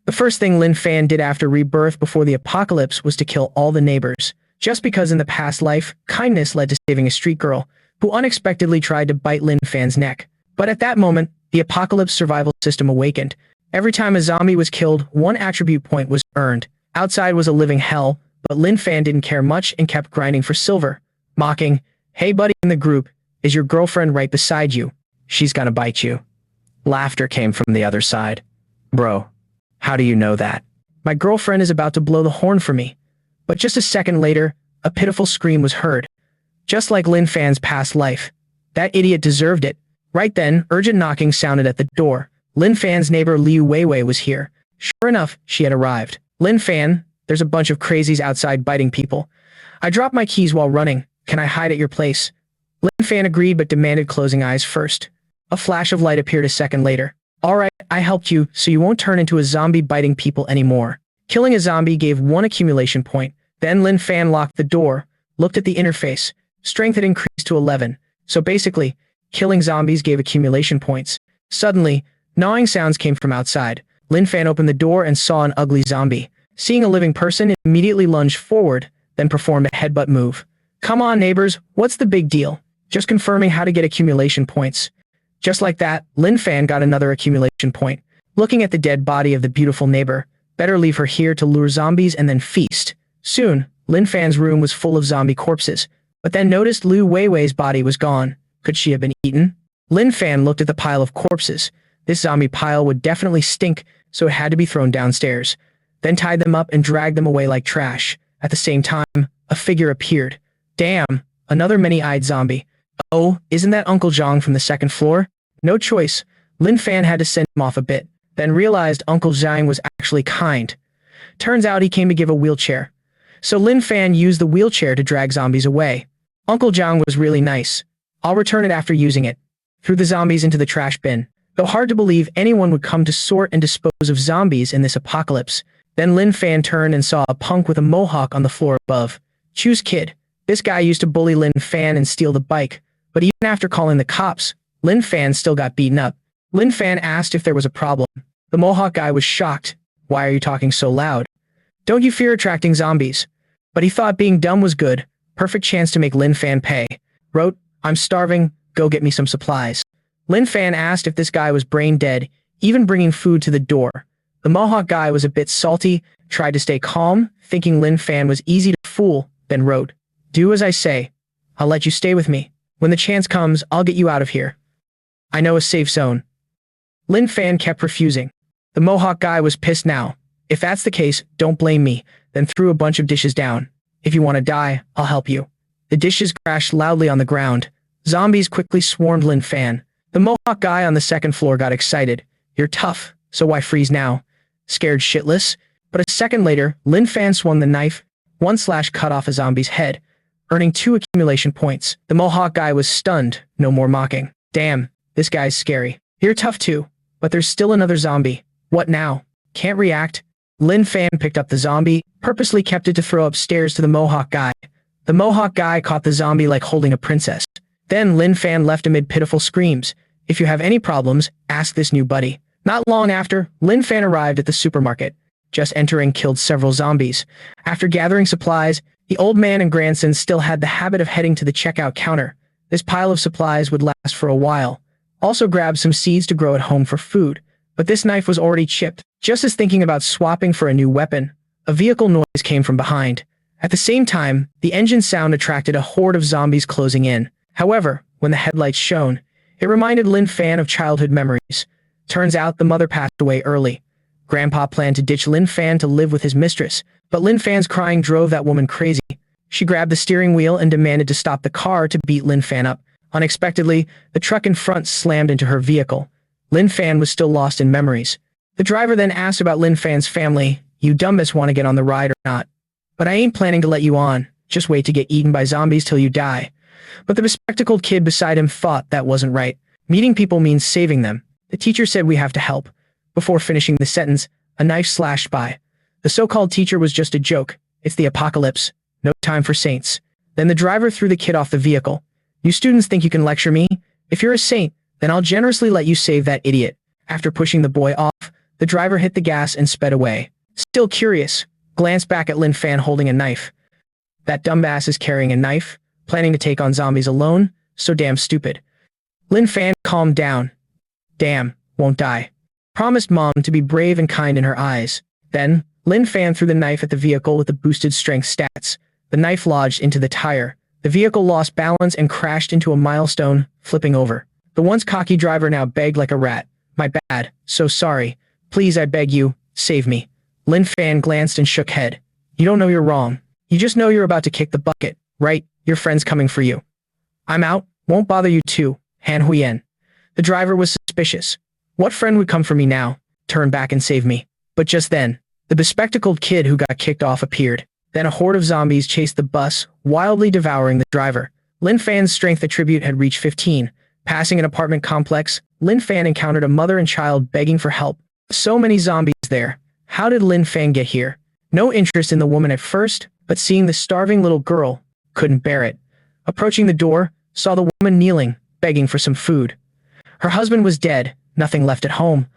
The first thing Lin Fan did after Rebirth before the apocalypse was to kill all the neighbors, just because in the past life, kindness led to saving a street girl, who unexpectedly tried to bite Lin Fan's neck. But at that moment, the apocalypse survival system awakened. Every time a zombie was killed, one attribute point was earned. Outside was a living hell, but Lin Fan didn't care much and kept grinding for silver, mocking, "Hey buddy in the group, is your girlfriend right beside you? She's gonna bite you." Laughter came from the other side. "Bro, how do you know that?" "My girlfriend is about to blow the horn for me." But just a second later, a pitiful scream was heard. Just like Lin Fan's past life. That idiot deserved it. Right then, urgent knocking sounded at the door. Lin Fan's neighbor Liu Weiwei was here. Sure enough, she had arrived. "Lin Fan, there's a bunch of crazies outside biting people. I dropped my keys while running. Can I hide at your place?" Lin Fan agreed but demanded closing eyes first. A flash of light appeared a second later. "Alright, I helped you, so you won't turn into a zombie biting people anymore." Killing a zombie gave 1 accumulation point. Then Lin Fan locked the door, looked at the interface. Strength had increased to 11. So basically, killing zombies gave accumulation points. Suddenly, gnawing sounds came from outside. Lin Fan opened the door and saw an ugly zombie. Seeing a living person, it immediately lunged forward, then performed a headbutt move. "Come on neighbors, what's the big deal? Just confirming how to get accumulation points." Just like that, Lin Fan got another accumulation point. Looking at the dead body of the beautiful neighbor, better leave her here to lure zombies and then feast. Soon, Lin Fan's room was full of zombie corpses, but then noticed Liu Weiwei's body was gone. Could she have been eaten? Lin Fan looked at the pile of corpses. This zombie pile would definitely stink, so it had to be thrown downstairs. Then tied them up and dragged them away like trash. At the same time, a figure appeared. Damn, another many-eyed zombie. Oh, isn't that Uncle Zhang from the second floor? No choice. Lin Fan had to send him off a bit, then realized Uncle Zhang was actually kind. Turns out he came to give a wheelchair. So Lin Fan used the wheelchair to drag zombies away. Uncle Zhang was really nice. "I'll return it after using it." Threw the zombies into the trash bin. Though hard to believe anyone would come to sort and dispose of zombies in this apocalypse. Then Lin Fan turned and saw a punk with a mohawk on the floor above. Choose kid. This guy used to bully Lin Fan and steal the bike, but even after calling the cops, Lin Fan still got beaten up. Lin Fan asked if there was a problem. The mohawk guy was shocked. "Why are you talking so loud? Don't you fear attracting zombies?" But he thought being dumb was good. Perfect chance to make Lin Fan pay. Wrote, "I'm starving, go get me some supplies." Lin Fan asked if this guy was brain dead, even bringing food to the door. The mohawk guy was a bit salty, tried to stay calm, thinking Lin Fan was easy to fool, then wrote, "Do as I say. I'll let you stay with me. When the chance comes, I'll get you out of here. I know a safe zone." Lin Fan kept refusing. The mohawk guy was pissed now. "If that's the case, don't blame me," then threw a bunch of dishes down. "If you want to die, I'll help you." The dishes crashed loudly on the ground. Zombies quickly swarmed Lin Fan. The mohawk guy on the second floor got excited. "You're tough, so why freeze now?" Scared shitless. But a second later, Lin Fan swung the knife. 1 slash cut off a zombie's head, earning 2 accumulation points. The mohawk guy was stunned, no more mocking. "Damn, this guy's scary. You're tough too, but there's still another zombie. What now? Can't react." Lin Fan picked up the zombie, purposely kept it to throw upstairs to the mohawk guy. The mohawk guy caught the zombie like holding a princess. Then Lin Fan left amid pitiful screams. "If you have any problems, ask this new buddy." Not long after, Lin Fan arrived at the supermarket. Just entering killed several zombies. After gathering supplies, the old man and grandson still had the habit of heading to the checkout counter. This pile of supplies would last for a while. Also grabbed some seeds to grow at home for food. But this knife was already chipped. Just as thinking about swapping for a new weapon, a vehicle noise came from behind. At the same time, the engine sound attracted a horde of zombies closing in. However, when the headlights shone, it reminded Lin Fan of childhood memories. Turns out the mother passed away early. Grandpa planned to ditch Lin Fan to live with his mistress, but Lin Fan's crying drove that woman crazy. She grabbed the steering wheel and demanded to stop the car to beat Lin Fan up. Unexpectedly, the truck in front slammed into her vehicle. Lin Fan was still lost in memories. The driver then asked about Lin Fan's family. "You dumbass want to get on the ride or not? But I ain't planning to let you on. Just wait to get eaten by zombies till you die." But the bespectacled kid beside him thought that wasn't right. Meeting people means saving them. The teacher said we have to help. Before finishing the sentence, a knife slashed by. The so-called teacher was just a joke. It's the apocalypse. No time for saints. Then the driver threw the kid off the vehicle. "You students think you can lecture me? If you're a saint, then I'll generously let you save that idiot." After pushing the boy off, The driver hit the gas and sped away. Still curious, glanced back at Lin Fan holding a knife. That dumbass is carrying a knife, planning to take on zombies alone? So damn stupid. Lin Fan calmed down. Damn, won't die. Promised Mom to be brave and kind in her eyes. Then, Lin Fan threw the knife at the vehicle with the boosted strength stats. The knife lodged into the tire. The vehicle lost balance and crashed into a milestone, flipping over. The once cocky driver now begged like a rat. My bad, so sorry. Please, I beg you, save me. Lin Fan glanced and shook head. You don't know you're wrong. You just know you're about to kick the bucket, right? Your friend's coming for you. I'm out, won't bother you too, Han Huyen. The driver was suspicious. What friend would come for me now? Turn back and save me. But just then, the bespectacled kid who got kicked off appeared. Then a horde of zombies chased the bus, wildly devouring the driver. Lin Fan's strength attribute had reached 15. Passing an apartment complex, Lin Fan encountered a mother and child begging for help. So many zombies there. How did Lin Fan get here? No interest in the woman at first, but seeing the starving little girl, couldn't bear it. Approaching the door, saw the woman kneeling, begging for some food. Her husband was dead, nothing left at home,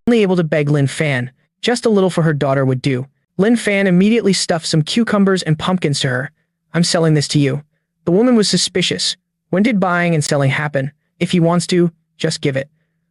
only able to beg Lin Fan. Just a little for her daughter would do. Lin Fan immediately stuffed some cucumbers and pumpkins to her. I'm selling this to you. The woman was suspicious. When did buying and selling happen? If he wants to, just give it.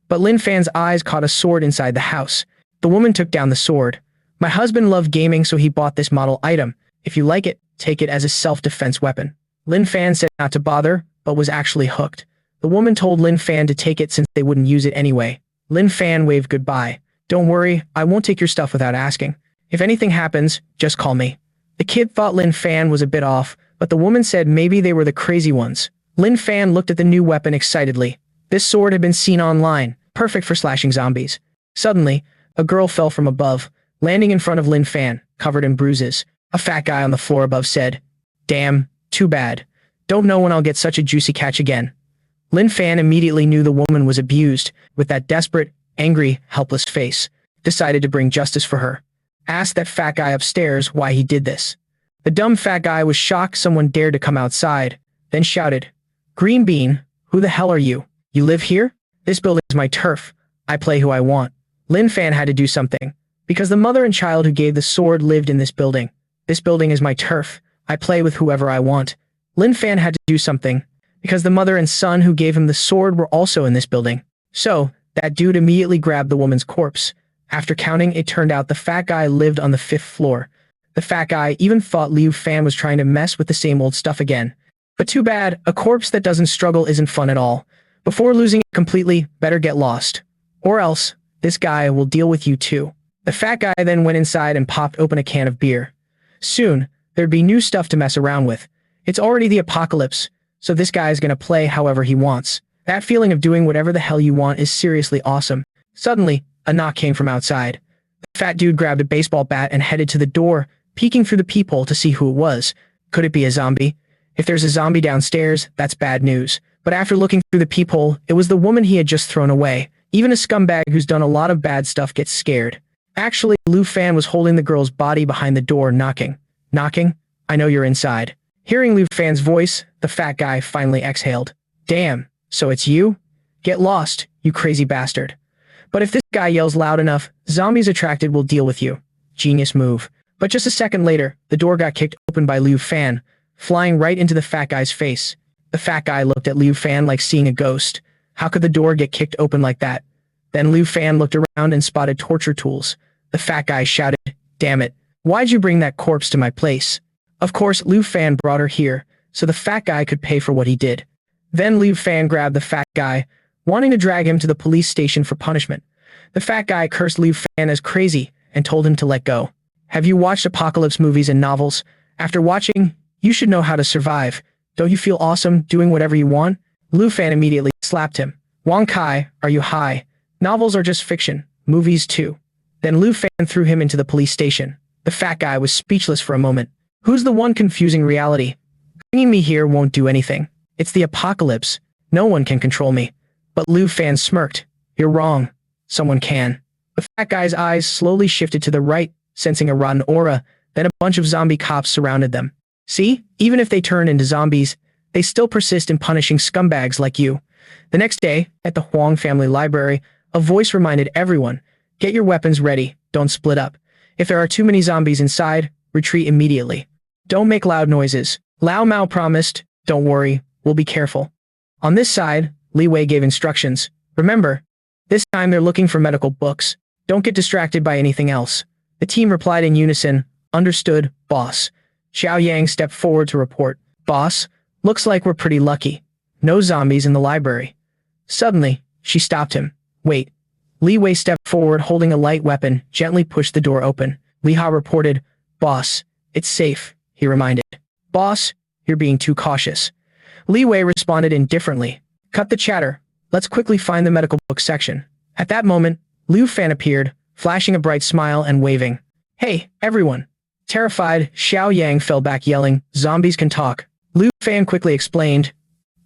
But Lin Fan's eyes caught a sword inside the house. The woman took down the sword. My husband loved gaming, so he bought this model item. If you like it, take it as a self-defense weapon. Lin Fan said not to bother, but was actually hooked. The woman told Lin Fan to take it since they wouldn't use it anyway. Lin Fan waved goodbye. Don't worry, I won't take your stuff without asking. If anything happens, just call me. The kid thought Lin Fan was a bit off, but the woman said maybe they were the crazy ones. Lin Fan looked at the new weapon excitedly. This sword had been seen online, perfect for slashing zombies. Suddenly, a girl fell from above, landing in front of Lin Fan, covered in bruises. A fat guy on the floor above said, Damn, too bad. Don't know when I'll get such a juicy catch again. Lin Fan immediately knew the woman was abused, with that desperate, angry, helpless face. Decided to bring justice for her. Asked that fat guy upstairs why he did this. The dumb fat guy was shocked someone dared to come outside, then shouted, Green Bean, who the hell are you? You live here? This building is my turf. I play who I want. Lin Fan had to do something, because the mother and child who gave the sword lived in this building. This building is my turf. I play with whoever I want. Lin Fan had to do something, because the mother and son who gave him the sword were also in this building. So, that dude immediately grabbed the woman's corpse. After counting, it turned out the fat guy lived on the 5th floor. The fat guy even thought Liu Fan was trying to mess with the same old stuff again. But too bad, a corpse that doesn't struggle isn't fun at all. Before losing it completely, better get lost. Or else, this guy will deal with you too. The fat guy then went inside and popped open a can of beer. Soon, there'd be new stuff to mess around with. It's already the apocalypse, so this guy's gonna play however he wants. That feeling of doing whatever the hell you want is seriously awesome. Suddenly, a knock came from outside. The fat dude grabbed a baseball bat and headed to the door, peeking through the peephole to see who it was. Could it be a zombie? If there's a zombie downstairs, that's bad news. But after looking through the peephole, it was the woman he had just thrown away. Even a scumbag who's done a lot of bad stuff gets scared. Actually, Liu Fan was holding the girl's body behind the door, knocking. Knocking? I know you're inside. Hearing Liu Fan's voice, the fat guy finally exhaled. Damn, so it's you? Get lost, you crazy bastard. But if this guy yells loud enough, zombies attracted will deal with you. Genius move. But just a second later, the door got kicked open by Liu Fan, flying right into the fat guy's face. The fat guy looked at Liu Fan like seeing a ghost. How could the door get kicked open like that? Then Liu Fan looked around and spotted torture tools. The fat guy shouted, Damn it, why'd you bring that corpse to my place? Of course, Liu Fan brought her here, so the fat guy could pay for what he did. Then Liu Fan grabbed the fat guy, wanting to drag him to the police station for punishment. The fat guy cursed Liu Fan as crazy and told him to let go. Have you watched apocalypse movies and novels? After watching, you should know how to survive. Don't you feel awesome doing whatever you want? Liu Fan immediately slapped him. Wang Kai, are you high? Novels are just fiction. Movies too. Then Liu Fan threw him into the police station. The fat guy was speechless for a moment. Who's the one confusing reality? Bringing me here won't do anything. It's the apocalypse. No one can control me. But Liu Fan smirked. You're wrong. Someone can. The fat guy's eyes slowly shifted to the right, sensing a rotten aura. Then a bunch of zombie cops surrounded them. See? Even if they turn into zombies, they still persist in punishing scumbags like you. The next day, at the Huang family library, a voice reminded everyone, Get your weapons ready, don't split up. If there are too many zombies inside, retreat immediately. Don't make loud noises. Lao Mao promised, don't worry, we'll be careful. On this side, Li Wei gave instructions. Remember, this time they're looking for medical books. Don't get distracted by anything else. The team replied in unison, understood, boss. Xiao Yang stepped forward to report, boss, looks like we're pretty lucky. No zombies in the library. Suddenly, she stopped him. Wait. Li Wei stepped forward holding a light weapon, gently pushed the door open. Li Ha reported, boss, it's safe, he reminded. Boss, you're being too cautious. Li Wei responded indifferently. Cut the chatter. Let's quickly find the medical book section. At that moment, Lin Fan appeared, flashing a bright smile and waving. Hey, everyone. Terrified, Xiao Yang fell back yelling, zombies can talk. Lin Fan quickly explained,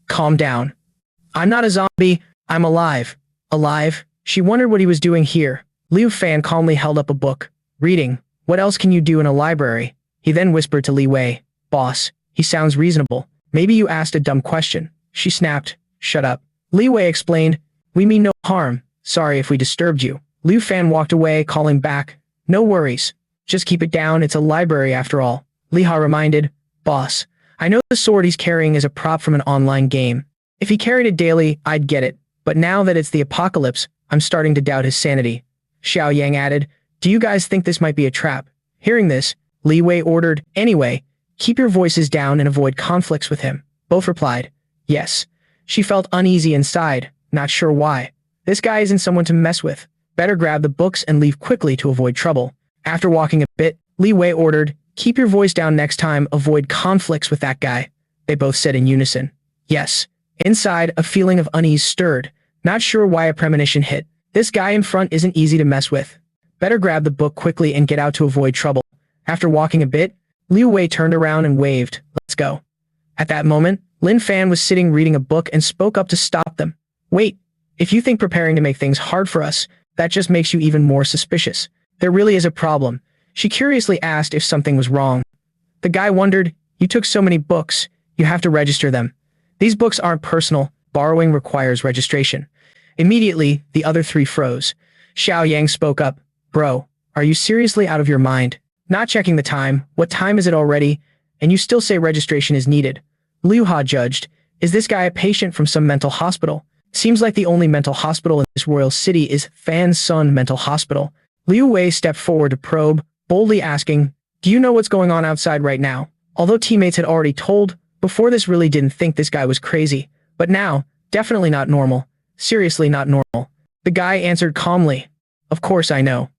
calm down. I'm not a zombie, I'm alive. Alive? She wondered what he was doing here. Lin Fan calmly held up a book. Reading. What else can you do in a library? He then whispered to Li Wei. Boss, he sounds reasonable. Maybe you asked a dumb question. She snapped. Shut up. Li Wei explained. We mean no harm. Sorry if we disturbed you. Lin Fan walked away, calling back. No worries. Just keep it down, it's a library after all. Li Ha reminded. Boss, I know the sword he's carrying is a prop from an online game. If he carried it daily, I'd get it. But now that it's the apocalypse, I'm starting to doubt his sanity. Xiao Yang added. Do you guys think this might be a trap? Hearing this, Li Wei ordered, anyway, keep your voices down and avoid conflicts with him. Both replied. Yes. She felt uneasy inside, not sure why. This guy isn't someone to mess with. Better grab the books and leave quickly to avoid trouble. After walking a bit, Li Wei ordered, keep your voice down next time, avoid conflicts with that guy. They both said in unison. Yes. Inside, a feeling of unease stirred. Not sure why a premonition hit. This guy in front isn't easy to mess with. Better grab the book quickly and get out to avoid trouble. After walking a bit, Li Wei turned around and waved. Let's go. At that moment, Lin Fan was sitting reading a book and spoke up to stop them. Wait, if you think preparing to make things hard for us, that just makes you even more suspicious. There really is a problem. She curiously asked if something was wrong. The guy wondered, you took so many books, you have to register them. These books aren't personal, borrowing requires registration. Immediately, the other three froze. Xiao Yang spoke up. Bro, are you seriously out of your mind? Not checking the time, what time is it already? And you still say registration is needed. Liu Ha judged. Is this guy a patient from some mental hospital? Seems like the only mental hospital in this royal city is Fan Sun Mental Hospital. Liu Wei stepped forward to probe, boldly asking, do you know what's going on outside right now? Although teammates had already told, before this really didn't think this guy was crazy. But now, definitely not normal. Seriously not normal. The guy answered calmly. Of course I know.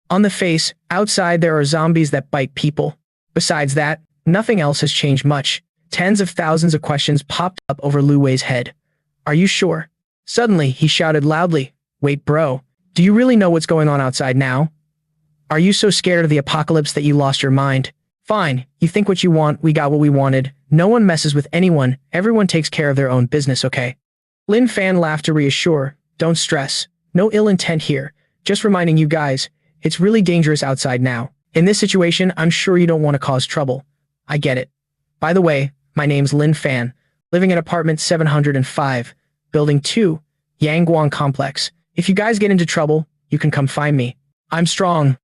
On the face, outside there are zombies that bite people. Besides that, nothing else has changed much. Tens of thousands of questions popped up over Liu Wei's head. Are you sure? Suddenly, he shouted loudly. Wait bro, do you really know what's going on outside now? Are you so scared of the apocalypse that you lost your mind? Fine, you think what you want, we got what we wanted. No one messes with anyone, everyone takes care of their own business, okay? Lin Fan laughed to reassure. Don't stress. No ill intent here. Just reminding you guys, it's really dangerous outside now. In this situation, I'm sure you don't want to cause trouble. I get it. By the way, my name's Lin Fan, living in apartment 705, building 2, Guang complex. If you guys get into trouble, you can come find me. I'm strong.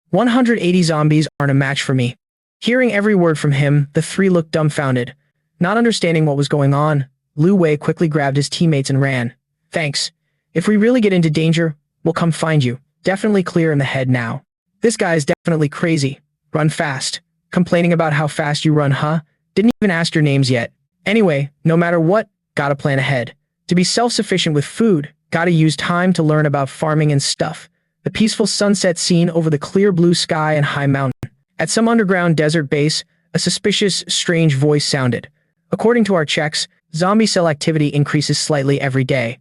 180 zombies aren't a match for me. Hearing every word from him, the three looked dumbfounded. Not understanding what was going on, Liu Wei quickly grabbed his teammates and ran. Thanks. If we really get into danger, we'll come find you. Definitely clear in the head now. This guy is definitely crazy. Run fast. Complaining about how fast you run, huh? Didn't even ask your names yet. Anyway, no matter what, gotta plan ahead. To be self-sufficient with food, gotta use time to learn about farming and stuff. The peaceful sunset scene over the clear blue sky and high mountain. At some underground desert base, a suspicious, strange voice sounded. According to our checks, zombie cell activity increases slightly every day.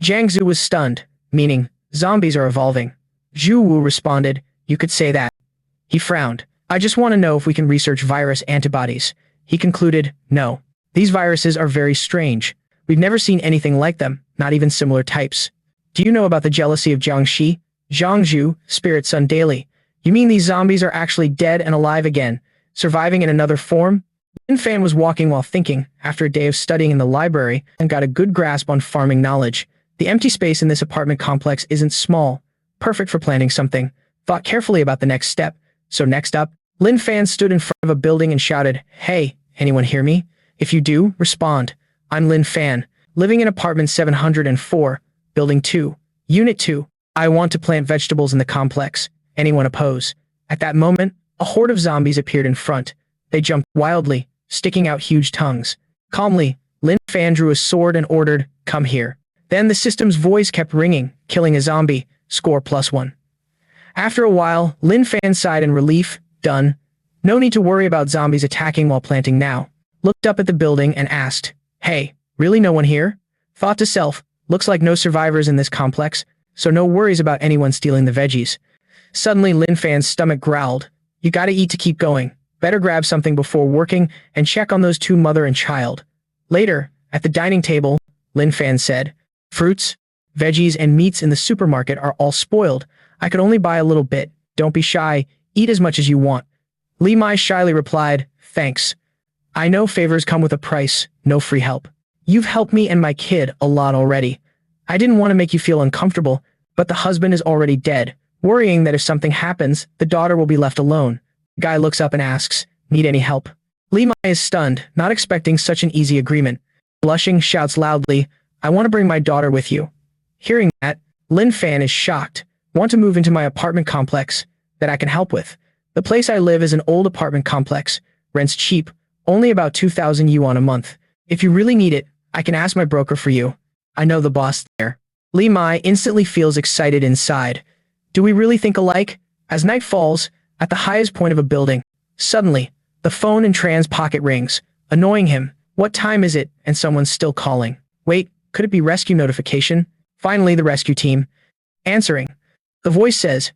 Jiang Zhu was stunned, meaning, zombies are evolving. Zhu Wu responded, you could say that. He frowned. I just want to know if we can research virus antibodies. He concluded, no. These viruses are very strange. We've never seen anything like them, not even similar types. Do you know about the jealousy of Jiangxi? Zhangzhu, Spirit Sun Daily. You mean these zombies are actually dead and alive again, surviving in another form? Lin Fan was walking while thinking, after a day of studying in the library, and got a good grasp on farming knowledge. The empty space in this apartment complex isn't small, perfect for planning something. Thought carefully about the next step. So next up, Lin Fan stood in front of a building and shouted, "Hey, anyone hear me? If you do, respond. I'm Lin Fan, living in apartment 704, building 2, unit 2. I want to plant vegetables in the complex. Anyone oppose?" At that moment, a horde of zombies appeared in front. They jumped wildly, sticking out huge tongues. Calmly, Lin Fan drew a sword and ordered, "Come here." Then the system's voice kept ringing, "Killing a zombie, score +1. After a while, Lin Fan sighed in relief. Done. No need to worry about zombies attacking while planting now. Looked up at the building and asked, "Hey, really no one here?" Thought to self, looks like no survivors in this complex, so no worries about anyone stealing the veggies. Suddenly Lin Fan's stomach growled, "You gotta eat to keep going. Better grab something before working and check on those two mother and child." Later, at the dining table, Lin Fan said, "Fruits, veggies, and meats in the supermarket are all spoiled. I could only buy a little bit. Don't be shy. Eat as much as you want." Li Mai shyly replied, "Thanks. I know favors come with a price, no free help. You've helped me and my kid a lot already. I didn't want to make you feel uncomfortable, but the husband is already dead, worrying that if something happens, the daughter will be left alone." The guy looks up and asks, "Need any help?" Li Mai is stunned, not expecting such an easy agreement. Blushing, shouts loudly, "I want to bring my daughter with you." Hearing that, Lin Fan is shocked. "Want to move into my apartment complex that I can help with? The place I live is an old apartment complex. Rent's cheap, only about 2,000 yuan a month. If you really need it, I can ask my broker for you. I know the boss there." Li Mai instantly feels excited inside. Do we really think alike? As night falls, at the highest point of a building, suddenly, the phone in Tran's pocket rings, annoying him. What time is it? And someone's still calling. Wait, could it be rescue notification? Finally, the rescue team. Answering. The voice says,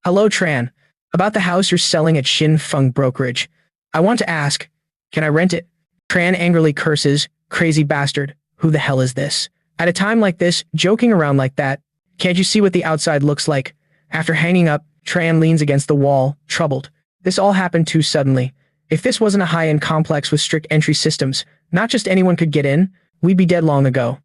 "Hello, Tran. About the house you're selling at Xin Feng Brokerage. I want to ask, can I rent it?" Tran angrily curses, "Crazy bastard. Who the hell is this? At a time like this, joking around like that. Can't you see what the outside looks like?" After hanging up, Tran leans against the wall, troubled. This all happened too suddenly. If this wasn't a high-end complex with strict entry systems, not just anyone could get in, we'd be dead long ago.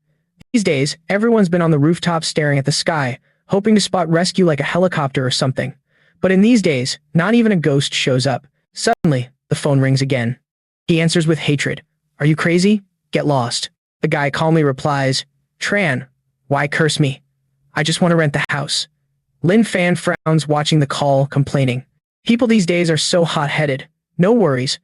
These days, everyone's been on the rooftop staring at the sky, hoping to spot rescue like a helicopter or something. But in these days, not even a ghost shows up. Suddenly, the phone rings again. He answers with hatred. "Are you crazy? Get lost." The guy calmly replies, "Tran, why curse me? I just want to rent the house." Lin Fan frowns watching the call, complaining. People these days are so hot-headed. No worries.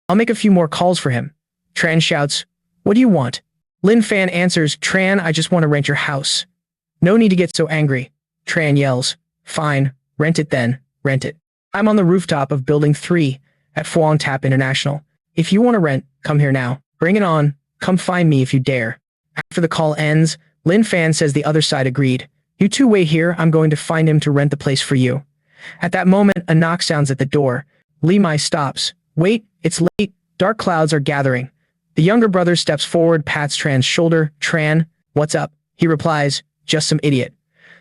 I'll make a few more calls for him. Tran shouts, "What do you want?" Lin Fan answers, "Tran, I just want to rent your house." "No need to get so angry." Tran yells, "Fine, rent it then, rent it. I'm on the rooftop of Building 3 at Fuang Tap International. If you want to rent, come here now. Bring it on. Come find me if you dare." After the call ends, Lin Fan says the other side agreed. "You two wait here, I'm going to find him to rent the place for you." At that moment, a knock sounds at the door. Li Mai stops. "Wait, it's late. Dark clouds are gathering." The younger brother steps forward, pats Tran's shoulder. "Tran, what's up?" He replies, "Just some idiot."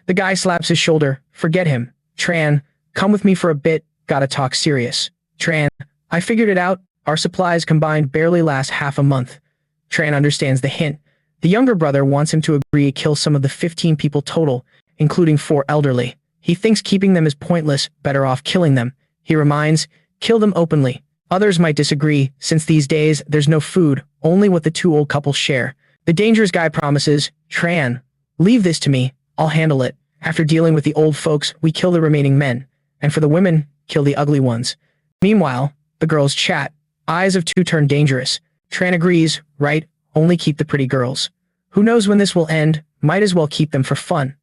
The guy slaps his shoulder. "Forget him. Tran, come with me for a bit, gotta talk serious." Tran, "I figured it out. Our supplies combined barely last half a month." Tran understands the hint. The younger brother wants him to agree to kill some of the 15 people total, including 4 elderly. He thinks keeping them is pointless, better off killing them. He reminds, kill them openly. Others might disagree, since these days there's no food, only what the 2 old couples share. The dangerous guy promises, "Tran, leave this to me, I'll handle it. After dealing with the old folks, we kill the remaining men. And for the women, kill the ugly ones." Meanwhile, the girls chat. Eyes of 2 turn dangerous. Tran agrees, "Right, only keep the pretty girls. Who knows when this will end, might as well keep them for fun."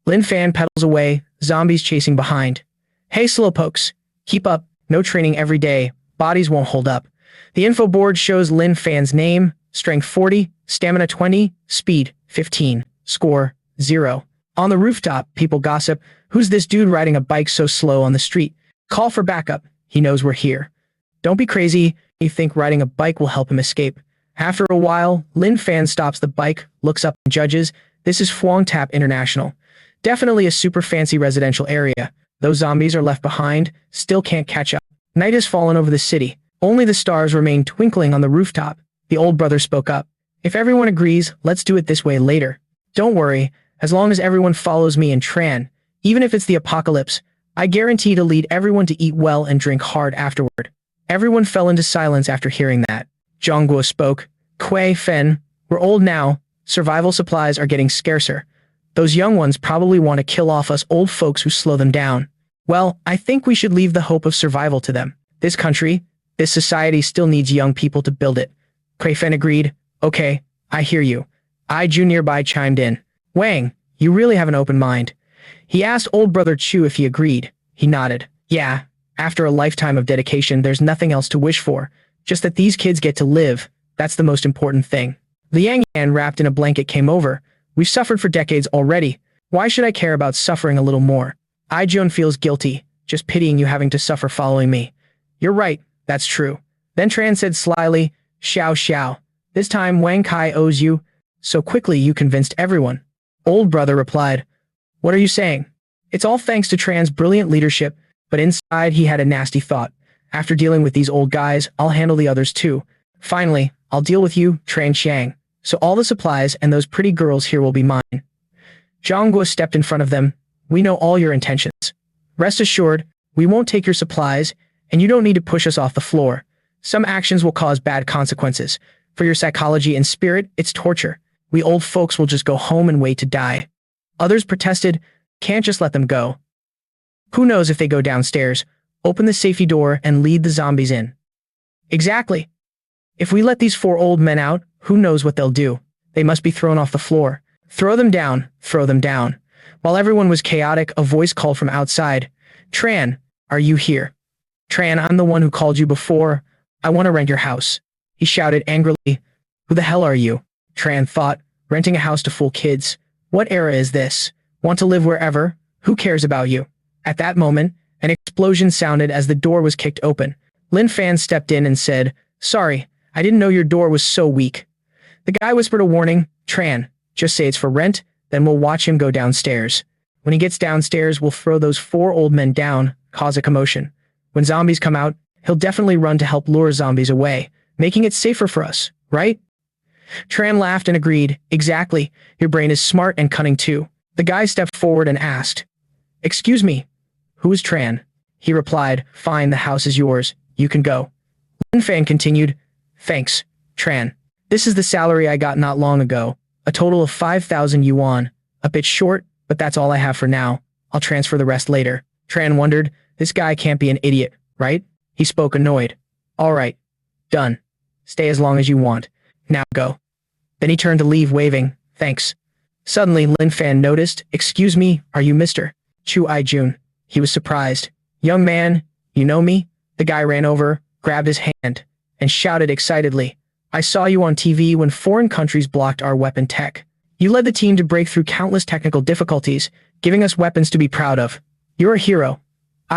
Lin Fan pedals away, zombies chasing behind. "Hey slowpokes, keep up, no training every day, bodies won't hold up." The info board shows Lin Fan's name, strength 40, stamina 20, speed 15, score 0. On the rooftop, people gossip, "Who's this dude riding a bike so slow on the street? Call for backup, he knows we're here." Don't be crazy, you think riding a bike will help him escape. After a while, Lin Fan stops the bike, looks up and judges, this is Fuang Tap International. Definitely a super fancy residential area. Those zombies are left behind, still can't catch up. Night has fallen over the city. Only the stars remain twinkling on the rooftop. The old brother spoke up. "If everyone agrees, let's do it this way later. Don't worry, as long as everyone follows me and Tran, Even if it's the apocalypse, I guarantee to lead everyone to eat well and drink hard afterward. Everyone fell into silence after hearing that. Zhongguo spoke. Kui Fen, we're old now. Survival supplies are getting scarcer. Those young ones probably want to kill off us old folks who slow them down. Well, I think we should leave the hope of survival to them. This country, this society still needs young people to build it. Kui Fen agreed. Okay, I hear you. Ju nearby chimed in. Wang, you really have an open mind. He asked old brother Chu if he agreed. He nodded. Yeah, after a lifetime of dedication, there's nothing else to wish for. Just that these kids get to live. That's the most important thing. Liang Yan, wrapped in a blanket, came over. We've suffered for decades already. Why should I care about suffering a little more? Jun feels guilty, just pitying you having to suffer following me. You're right, that's true. Then Tran said slyly, Xiao Xiao. This time Wang Kai owes you. So quickly you convinced everyone. Old brother replied. What are you saying? It's all thanks to Tran's brilliant leadership, but inside he had a nasty thought. After dealing with these old guys, I'll handle the others too. Finally, I'll deal with you, Tran Xiang. So all the supplies and those pretty girls here will be mine. Zhongguo stepped in front of them. We know all your intentions. Rest assured, we won't take your supplies, and you don't need to push us off the floor. Some actions will cause bad consequences. For your psychology and spirit, it's torture. We old folks will just go home and wait to die. Others protested, can't just let them go. Who knows if they go downstairs, open the safety door, and lead the zombies in. Exactly. If we let these 4 old men out, who knows what they'll do? They must be thrown off the floor. Throw them down, throw them down. While everyone was chaotic, a voice called from outside. Tran, are you here? Tran, I'm the one who called you before. I want to rent your house. He shouted angrily. Who the hell are you? Tran thought, renting a house to fool kids. What era is this? Want to live wherever? Who cares about you? At that moment, an explosion sounded as the door was kicked open. Lin Fan stepped in and said, Sorry, I didn't know your door was so weak. The guy whispered a warning. Tran, just say it's for rent, then we'll watch him go downstairs. When he gets downstairs, we'll throw those 4 old men down, cause a commotion. When zombies come out, he'll definitely run to help lure zombies away, making it safer for us, right? Tran laughed and agreed. Exactly. Your brain is smart and cunning too. The guy stepped forward and asked, Excuse me, who is Tran? He replied, Fine, the house is yours. You can go. Lin Fan continued, Thanks, Tran. This is the salary I got not long ago. A total of 5,000 yuan. A bit short, but that's all I have for now. I'll transfer the rest later. Tran wondered, this guy can't be an idiot, right? He spoke annoyed. All right. Done. Stay as long as you want. Now go. Then he turned to leave, waving, Thanks. Suddenly, Lin Fan noticed, Excuse me, are you Mr. Chu Jun? He was surprised. Young man, you know me? The guy ran over, grabbed his hand, and shouted excitedly, I saw you on TV when foreign countries blocked our weapon tech. You led the team to break through countless technical difficulties, giving us weapons to be proud of. You're a hero.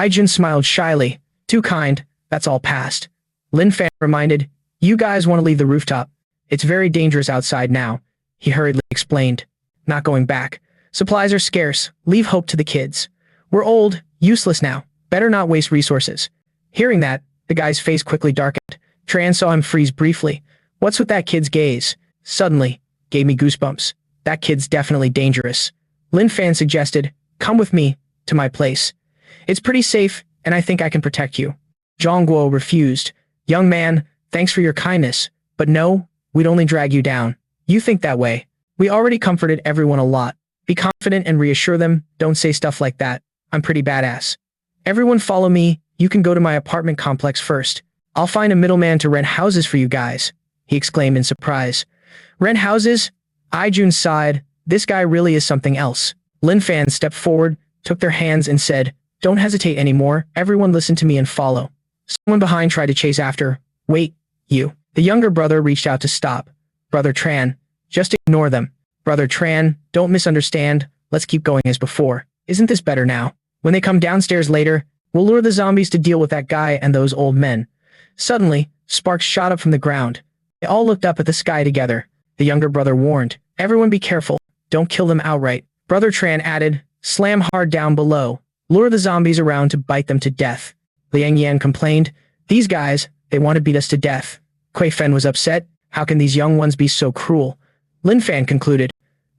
Jun smiled shyly. Too kind, that's all past. Lin Fan reminded, You guys want to leave the rooftop. It's very dangerous outside now. He hurriedly explained. Not going back. Supplies are scarce. Leave hope to the kids. We're old, useless now. Better not waste resources. Hearing that, the guy's face quickly darkened. Tran saw him freeze briefly. What's with that kid's gaze? Suddenly, gave me goosebumps. That kid's definitely dangerous. Lin Fan suggested, Come with me, to my place. It's pretty safe, and I think I can protect you. Zhongguo refused. Young man, thanks for your kindness, but no, we'd only drag you down. You think that way. We already comforted everyone a lot. Be confident and reassure them, don't say stuff like that. I'm pretty badass. Everyone follow me, you can go to my apartment complex first. I'll find a middleman to rent houses for you guys, he exclaimed in surprise. Rent houses? Jun sighed. This guy really is something else. Lin Fan stepped forward, took their hands and said, Don't hesitate anymore, everyone listen to me and follow. Someone behind tried to chase after. Wait, you. The younger brother reached out to stop. Brother Tran, just ignore them. Brother Tran, don't misunderstand, let's keep going as before. Isn't this better now? When they come downstairs later, we'll lure the zombies to deal with that guy and those old men. Suddenly, sparks shot up from the ground. They all looked up at the sky together. The younger brother warned, Everyone be careful, don't kill them outright. Brother Tran added, Slam hard down below. Lure the zombies around to bite them to death. Liang Yan complained, These guys, they want to beat us to death. Kui Fen was upset. How can these young ones be so cruel? Lin Fan concluded,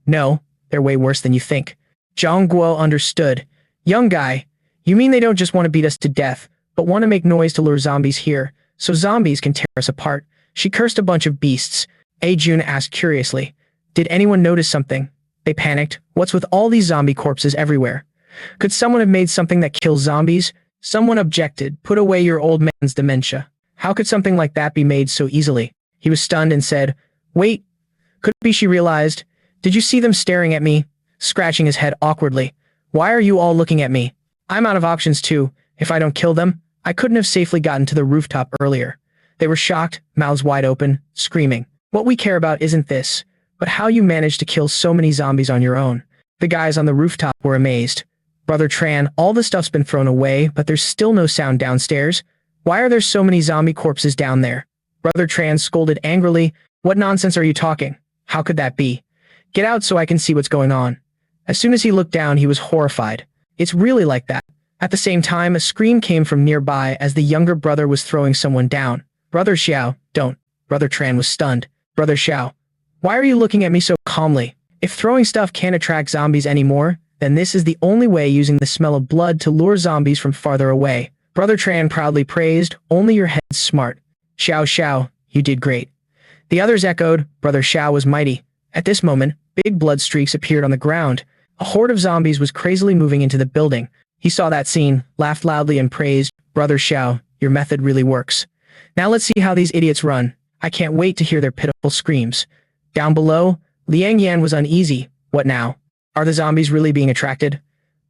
No, they're way worse than you think. Zhongguo understood. Young guy, you mean they don't just want to beat us to death, but want to make noise to lure zombies here, so zombies can tear us apart? She cursed a bunch of beasts. Jun asked curiously. Did anyone notice something? They panicked. What's with all these zombie corpses everywhere? Could someone have made something that kills zombies? Someone objected. Put away your old man's dementia. How could something like that be made so easily? He was stunned and said, wait. Could it be she realized? Did you see them staring at me? Scratching his head awkwardly. Why are you all looking at me? I'm out of options too. If I don't kill them, I couldn't have safely gotten to the rooftop earlier. They were shocked, mouths wide open, screaming. What we care about isn't this, but how you managed to kill so many zombies on your own. The guys on the rooftop were amazed. Brother Tran, all the stuff's been thrown away, but there's still no sound downstairs. Why are there so many zombie corpses down there? Brother Tran scolded angrily. What nonsense are you talking? How could that be? Get out so I can see what's going on. As soon as he looked down, he was horrified. It's really like that. At the same time, a scream came from nearby as the younger brother was throwing someone down. Brother Xiao, don't. Brother Tran was stunned. Brother Xiao, why are you looking at me so calmly? If throwing stuff can't attract zombies anymore, then this is the only way, using the smell of blood to lure zombies from farther away. Brother Tran proudly praised, only your head's smart. Xiao, you did great. The others echoed, Brother Xiao was mighty. At this moment, big blood streaks appeared on the ground. A horde of zombies was crazily moving into the building. He saw that scene, laughed loudly and praised, Brother Xiao, your method really works. Now let's see how these idiots run. I can't wait to hear their pitiful screams. Down below, Liang Yan was uneasy. What now? Are the zombies really being attracted?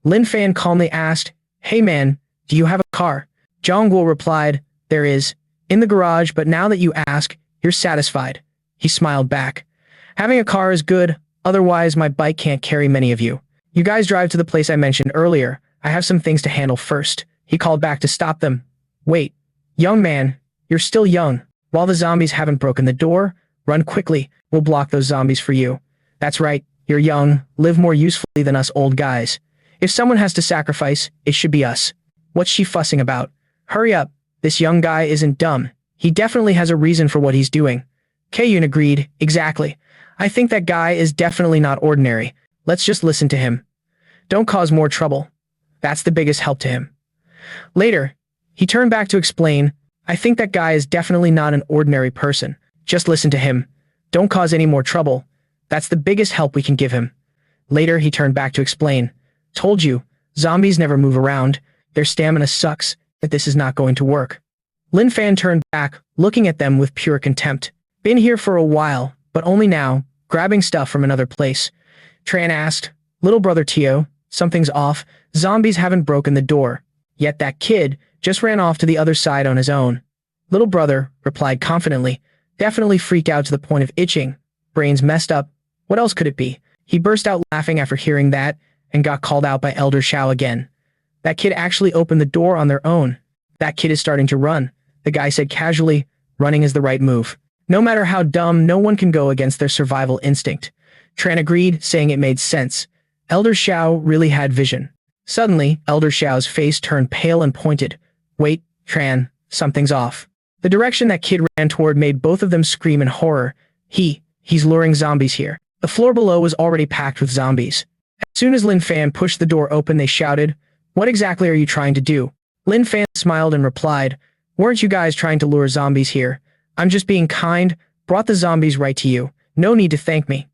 Lin Fan calmly asked, Hey man, do you have a car? Zhongguo replied, There is. In the garage, but now that you ask, you're satisfied. He smiled back. Having a car is good, otherwise my bike can't carry many of you. You guys drive to the place I mentioned earlier. I have some things to handle first. He called back to stop them. Wait. Young man, you're still young. While the zombies haven't broken the door, run quickly. We'll block those zombies for you. That's right. You're young. Live more usefully than us old guys. If someone has to sacrifice, it should be us. What's she fussing about? Hurry up. This young guy isn't dumb. He definitely has a reason for what he's doing. Kayun agreed. Exactly. I think that guy is definitely not ordinary. Let's just listen to him. Don't cause more trouble. That's the biggest help to him. Later, he turned back to explain, I think that guy is definitely not an ordinary person. Just listen to him. Don't cause any more trouble. That's the biggest help we can give him. Later, he turned back to explain, Told you, zombies never move around. Their stamina sucks, but this is not going to work. Lin Fan turned back, looking at them with pure contempt. Been here for a while, but only now, grabbing stuff from another place. Tran asked, Little brother Tio, something's off. Zombies haven't broken the door. Yet that kid just ran off to the other side on his own. Little brother replied confidently, definitely freaked out to the point of itching. Brains messed up. What else could it be? He burst out laughing after hearing that and got called out by Elder Xiao again. That kid actually opened the door on their own. That kid is starting to run. The guy said casually, running is the right move. No matter how dumb, no one can go against their survival instinct. Tran agreed, saying it made sense. Elder Xiao really had vision. Suddenly, Elder Xiao's face turned pale and pointed. Wait, Tran, something's off. The direction that kid ran toward made both of them scream in horror. He's luring zombies here. The floor below was already packed with zombies. As soon as Lin Fan pushed the door open, they shouted, What exactly are you trying to do? Lin Fan smiled and replied, Weren't you guys trying to lure zombies here? I'm just being kind, brought the zombies right to you. No need to thank me.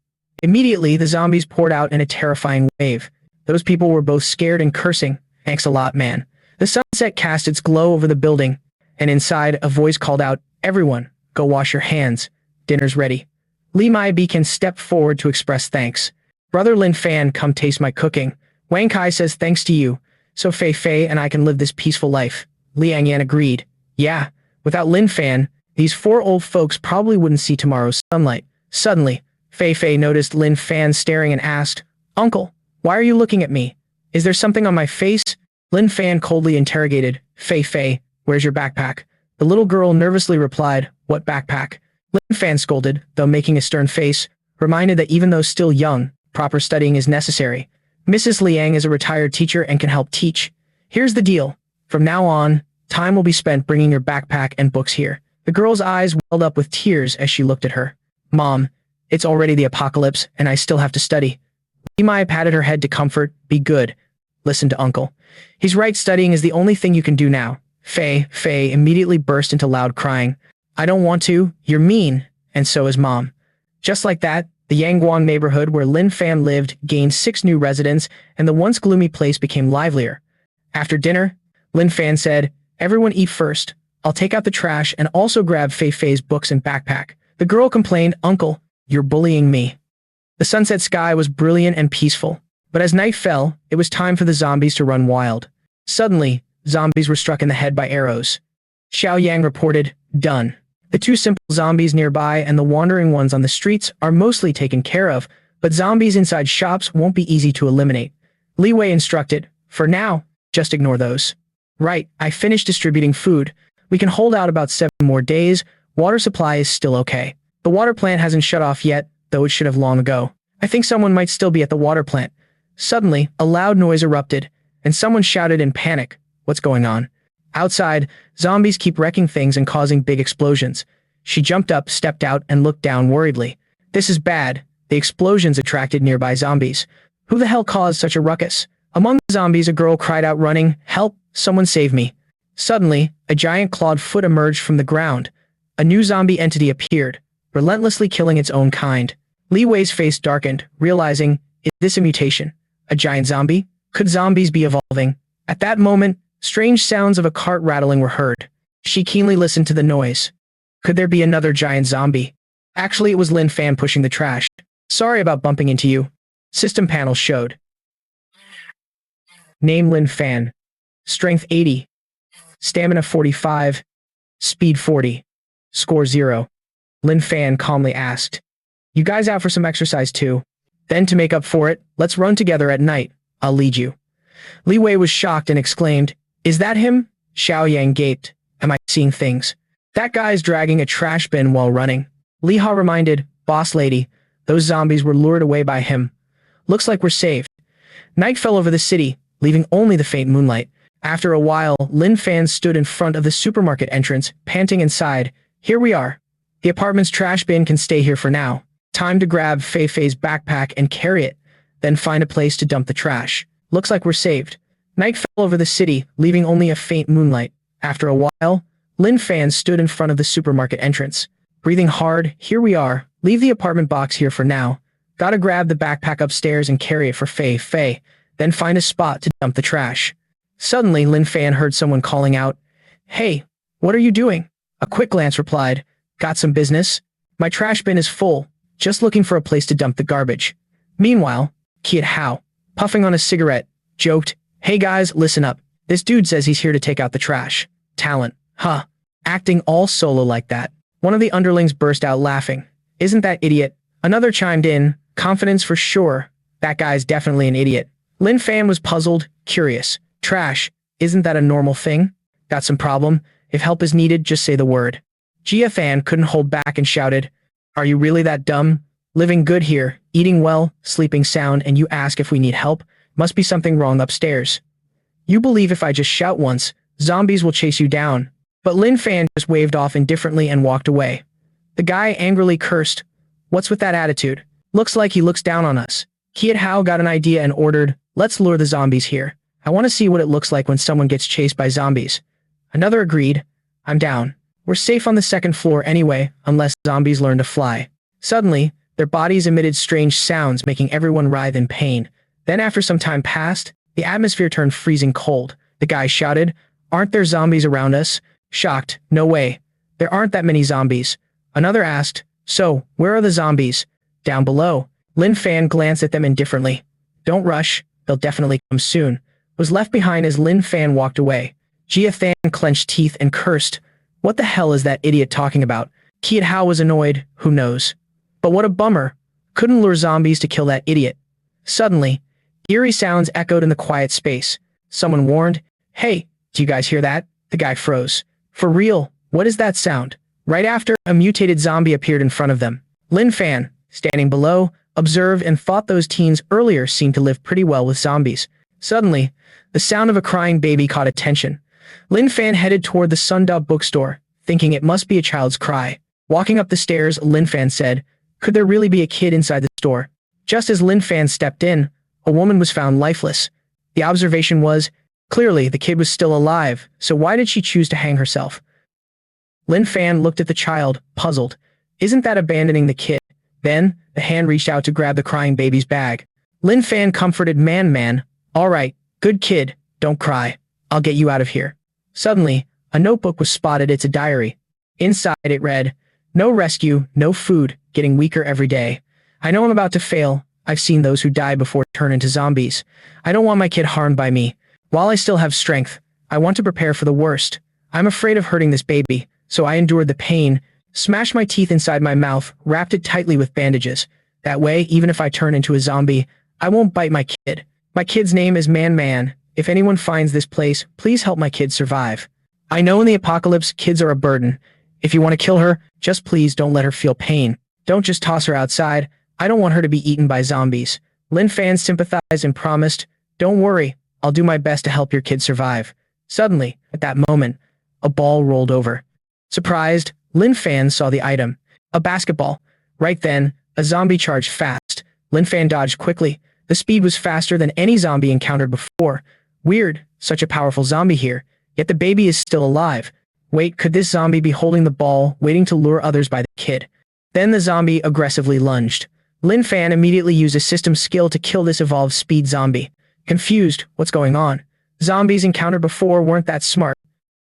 Immediately, the zombies poured out in a terrifying wave. Those people were both scared and cursing. Thanks a lot, man. The sunset cast its glow over the building, and inside, a voice called out, Everyone, go wash your hands. Dinner's ready. Li Mai Beacon stepped forward to express thanks. Brother Lin Fan, come taste my cooking. Wang Kai says thanks to you, so Fei Fei and I can live this peaceful life. Liang Yan agreed. Yeah, without Lin Fan, these four old folks probably wouldn't see tomorrow's sunlight. Suddenly, Fei Fei noticed Lin Fan staring and asked, Uncle, why are you looking at me? Is there something on my face? Lin Fan coldly interrogated, Fei Fei, where's your backpack? The little girl nervously replied, What backpack? Lin Fan scolded, though making a stern face, reminded that even though still young, proper studying is necessary. Mrs. Liang is a retired teacher and can help teach. Here's the deal. From now on, time will be spent bringing your backpack and books here. The girl's eyes welled up with tears as she looked at her. Mom, it's already the apocalypse and I still have to study. Li Mai patted her head to comfort, Be good. Listen to Uncle. He's right, studying is the only thing you can do now. Faye immediately burst into loud crying. I don't want to, you're mean, and so is Mom. Just like that, the Yanguang neighborhood where Lin Fan lived gained 6 new residents, and the once gloomy place became livelier. After dinner, Lin Fan said, everyone eat first. I'll take out the trash and also grab Fei's books and backpack. The girl complained, Uncle, you're bullying me. The sunset sky was brilliant and peaceful, but as night fell, it was time for the zombies to run wild. Suddenly, zombies were struck in the head by arrows. Xiao Yang reported, done. The 2 simple zombies nearby and the wandering ones on the streets are mostly taken care of, but zombies inside shops won't be easy to eliminate. Li Wei instructed, for now, just ignore those. Right, I finished distributing food. We can hold out about 7 more days. Water supply is still okay. The water plant hasn't shut off yet, though it should have long ago. I think someone might still be at the water plant. Suddenly, a loud noise erupted, and someone shouted in panic, what's going on? Outside, zombies keep wrecking things and causing big explosions. She jumped up, stepped out, and looked down worriedly. This is bad. The explosions attracted nearby zombies. Who the hell caused such a ruckus? Among the zombies, a girl cried out running, help, someone save me. Suddenly, a giant clawed foot emerged from the ground. A new zombie entity appeared, relentlessly killing its own kind. Li Wei's face darkened, realizing, is this a mutation? A giant zombie? Could zombies be evolving? At that moment, strange sounds of a cart rattling were heard. She keenly listened to the noise. Could there be another giant zombie? Actually, it was Lin Fan pushing the trash. Sorry about bumping into you. System panel showed. Name Lin Fan. Strength 80. Stamina 45. Speed 40. Score 0. Lin Fan calmly asked. You guys out for some exercise too? Then to make up for it, let's run together at night. I'll lead you. Li Wei was shocked and exclaimed, is that him? Xiao Yang gaped. Am I seeing things? That guy's dragging a trash bin while running. Li Ha reminded, boss lady, those zombies were lured away by him. Looks like we're saved. Night fell over the city, leaving only the faint moonlight. After a while, Lin Fan stood in front of the supermarket entrance, panting and sighed. Here we are. The apartment's trash bin can stay here for now. Time to grab Fei's backpack and carry it, then find a place to dump the trash. Looks like we're saved. Night fell over the city, leaving only a faint moonlight. After a while, Lin Fan stood in front of the supermarket entrance. Breathing hard, here we are. Leave the apartment box here for now. Gotta grab the backpack upstairs and carry it for Fei, then find a spot to dump the trash. Suddenly, Lin Fan heard someone calling out, hey, what are you doing? A quick glance replied, got some business? My trash bin is full, just looking for a place to dump the garbage. Meanwhile, Kiat Hao, puffing on a cigarette, joked, hey guys, listen up. This dude says he's here to take out the trash. Talent, huh? Acting all solo like that. One of the underlings burst out laughing. Isn't that idiot? Another chimed in, confidence for sure. That guy's definitely an idiot. Lin Fan was puzzled, curious. Trash, isn't that a normal thing? Got some problem? If help is needed, just say the word. Jia Fan couldn't hold back and shouted, are you really that dumb? Living good here, eating well, sleeping sound, and you ask if we need help? Must be something wrong upstairs. You believe if I just shout once, zombies will chase you down. But Lin Fan just waved off indifferently and walked away. The guy angrily cursed, what's with that attitude? Looks like he looks down on us. Kiat Hao got an idea and ordered, let's lure the zombies here. I want to see what it looks like when someone gets chased by zombies. Another agreed, I'm down. We're safe on the 2nd floor anyway, unless zombies learn to fly. Suddenly, their bodies emitted strange sounds, making everyone writhe in pain. Then after some time passed, the atmosphere turned freezing cold. The guy shouted, aren't there zombies around us? Shocked, no way. There aren't that many zombies. Another asked, so, where are the zombies? Down below. Lin Fan glanced at them indifferently. Don't rush, they'll definitely come soon. Was left behind as Lin Fan walked away. Jia Fan clenched teeth and cursed. What the hell is that idiot talking about? Kiat Hao was annoyed, who knows? But what a bummer. Couldn't lure zombies to kill that idiot. Suddenly, eerie sounds echoed in the quiet space. Someone warned, hey, do you guys hear that? The guy froze. For real, what is that sound? Right after, a mutated zombie appeared in front of them. Lin Fan, standing below, observed and thought those teens earlier seemed to live pretty well with zombies. Suddenly, the sound of a crying baby caught attention. Lin Fan headed toward the Sundao bookstore, thinking it must be a child's cry. Walking up the stairs, Lin Fan said, could there really be a kid inside the store? Just as Lin Fan stepped in, a woman was found lifeless. The observation was, clearly the kid was still alive, so why did she choose to hang herself? Lin Fan looked at the child, puzzled. Isn't that abandoning the kid? Then, the hand reached out to grab the crying baby's bag. Lin Fan comforted Man. All right, good kid, don't cry. I'll get you out of here. Suddenly, a notebook was spotted. It's a diary. Inside it read, no rescue, no food, getting weaker every day. I know I'm about to fail. I've seen those who die before turn into zombies. I don't want my kid harmed by me. While I still have strength, I want to prepare for the worst. I'm afraid of hurting this baby, so I endured the pain, smashed my teeth inside my mouth, wrapped it tightly with bandages. That way, even if I turn into a zombie, I won't bite my kid. My kid's name is Man. If anyone finds this place, please help my kid survive. I know in the apocalypse, kids are a burden. If you want to kill her, just please don't let her feel pain. Don't just toss her outside. I don't want her to be eaten by zombies. Lin Fan sympathized and promised, don't worry, I'll do my best to help your kid survive. Suddenly, at that moment, a ball rolled over. Surprised, Lin Fan saw the item. A basketball. Right then, a zombie charged fast. Lin Fan dodged quickly. The speed was faster than any zombie encountered before. Weird, such a powerful zombie here, yet the baby is still alive. Wait, could this zombie be holding the ball, waiting to lure others by the kid? Then the zombie aggressively lunged. Lin Fan immediately used a system skill to kill this evolved speed zombie. Confused, what's going on? Zombies encountered before weren't that smart.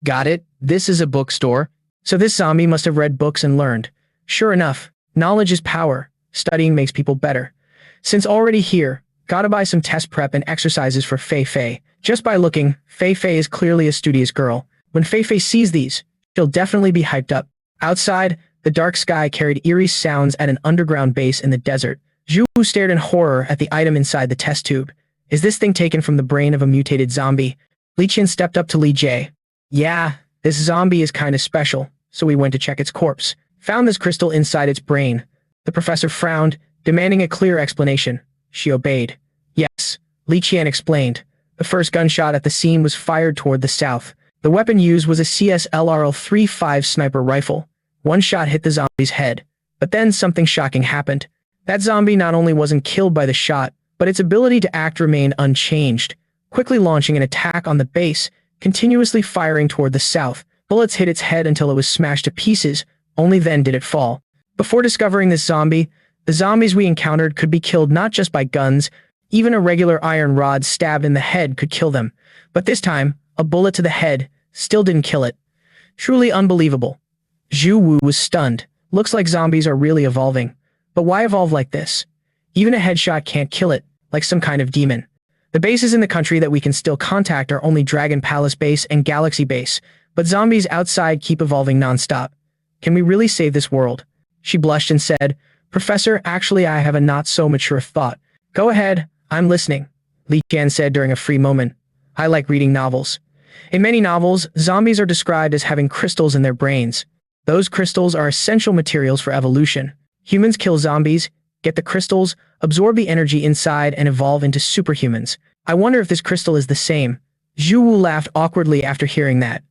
Got it, this is a bookstore. So this zombie must have read books and learned. Sure enough, knowledge is power. Studying makes people better. Since already here, gotta buy some test prep and exercises for Fei Fei. Just by looking, Fei Fei is clearly a studious girl. When Fei Fei sees these, she'll definitely be hyped up. Outside, the dark sky carried eerie sounds at an underground base in the desert. Zhu stared in horror at the item inside the test tube. Is this thing taken from the brain of a mutated zombie? Li Qian stepped up to Li Jie. Yeah, this zombie is kinda special, so we went to check its corpse. Found this crystal inside its brain. The professor frowned, demanding a clear explanation. She obeyed. Yes, Li Qian explained. The first gunshot at the scene was fired toward the south. The weapon used was a CSLRL-35 sniper rifle. One shot hit the zombie's head. But then something shocking happened. That zombie not only wasn't killed by the shot, but its ability to act remained unchanged, quickly launching an attack on the base, continuously firing toward the south. Bullets hit its head until it was smashed to pieces, only then did it fall. Before discovering this zombie, the zombies we encountered could be killed not just by guns, even a regular iron rod stabbed in the head could kill them. But this time, a bullet to the head still didn't kill it. Truly unbelievable. Zhu Wu was stunned. Looks like zombies are really evolving. But why evolve like this? Even a headshot can't kill it, like some kind of demon. The bases in the country that we can still contact are only Dragon Palace Base and Galaxy Base, but zombies outside keep evolving non-stop. Can we really save this world? She blushed and said, Professor, actually I have a not-so-mature thought. Go ahead, I'm listening, Li Qian said during a free moment. I like reading novels. In many novels, zombies are described as having crystals in their brains. Those crystals are essential materials for evolution. Humans kill zombies, get the crystals, absorb the energy inside, and evolve into superhumans. I wonder if this crystal is the same. Zhu Wu laughed awkwardly after hearing that.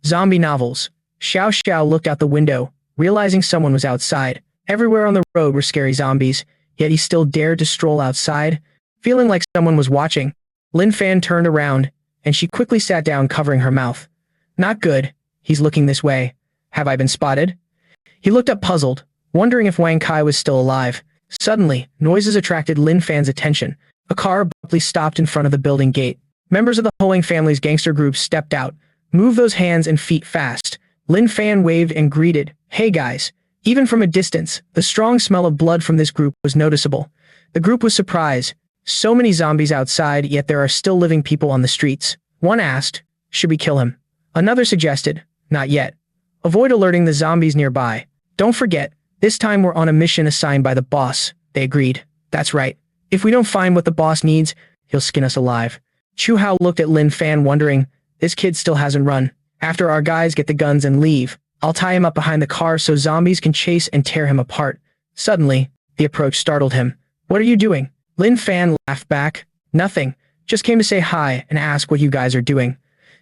Zombie novels. Xiao Xiao looked out the window, realizing someone was outside. Everywhere on the road were scary zombies, yet he still dared to stroll outside, feeling like someone was watching. Lin Fan turned around, and she quickly sat down covering her mouth. Not good. He's looking this way. Have I been spotted? He looked up puzzled, wondering if Wang Kai was still alive. Suddenly, noises attracted Lin Fan's attention. A car abruptly stopped in front of the building gate. Members of the Holing family's gangster group stepped out. Move those hands and feet fast. Lin Fan waved and greeted. Hey guys. Even from a distance, the strong smell of blood from this group was noticeable. The group was surprised. So many zombies outside, yet there are still living people on the streets. One asked, should we kill him? Another suggested, not yet. Avoid alerting the zombies nearby. Don't forget, this time we're on a mission assigned by the boss. They agreed. That's right. If we don't find what the boss needs, he'll skin us alive. Chu Hao looked at Lin Fan wondering, this kid still hasn't run. After our guys get the guns and leave, I'll tie him up behind the car so zombies can chase and tear him apart. Suddenly, the approach startled him. What are you doing? Lin Fan laughed back. Nothing. Just came to say hi and ask what you guys are doing.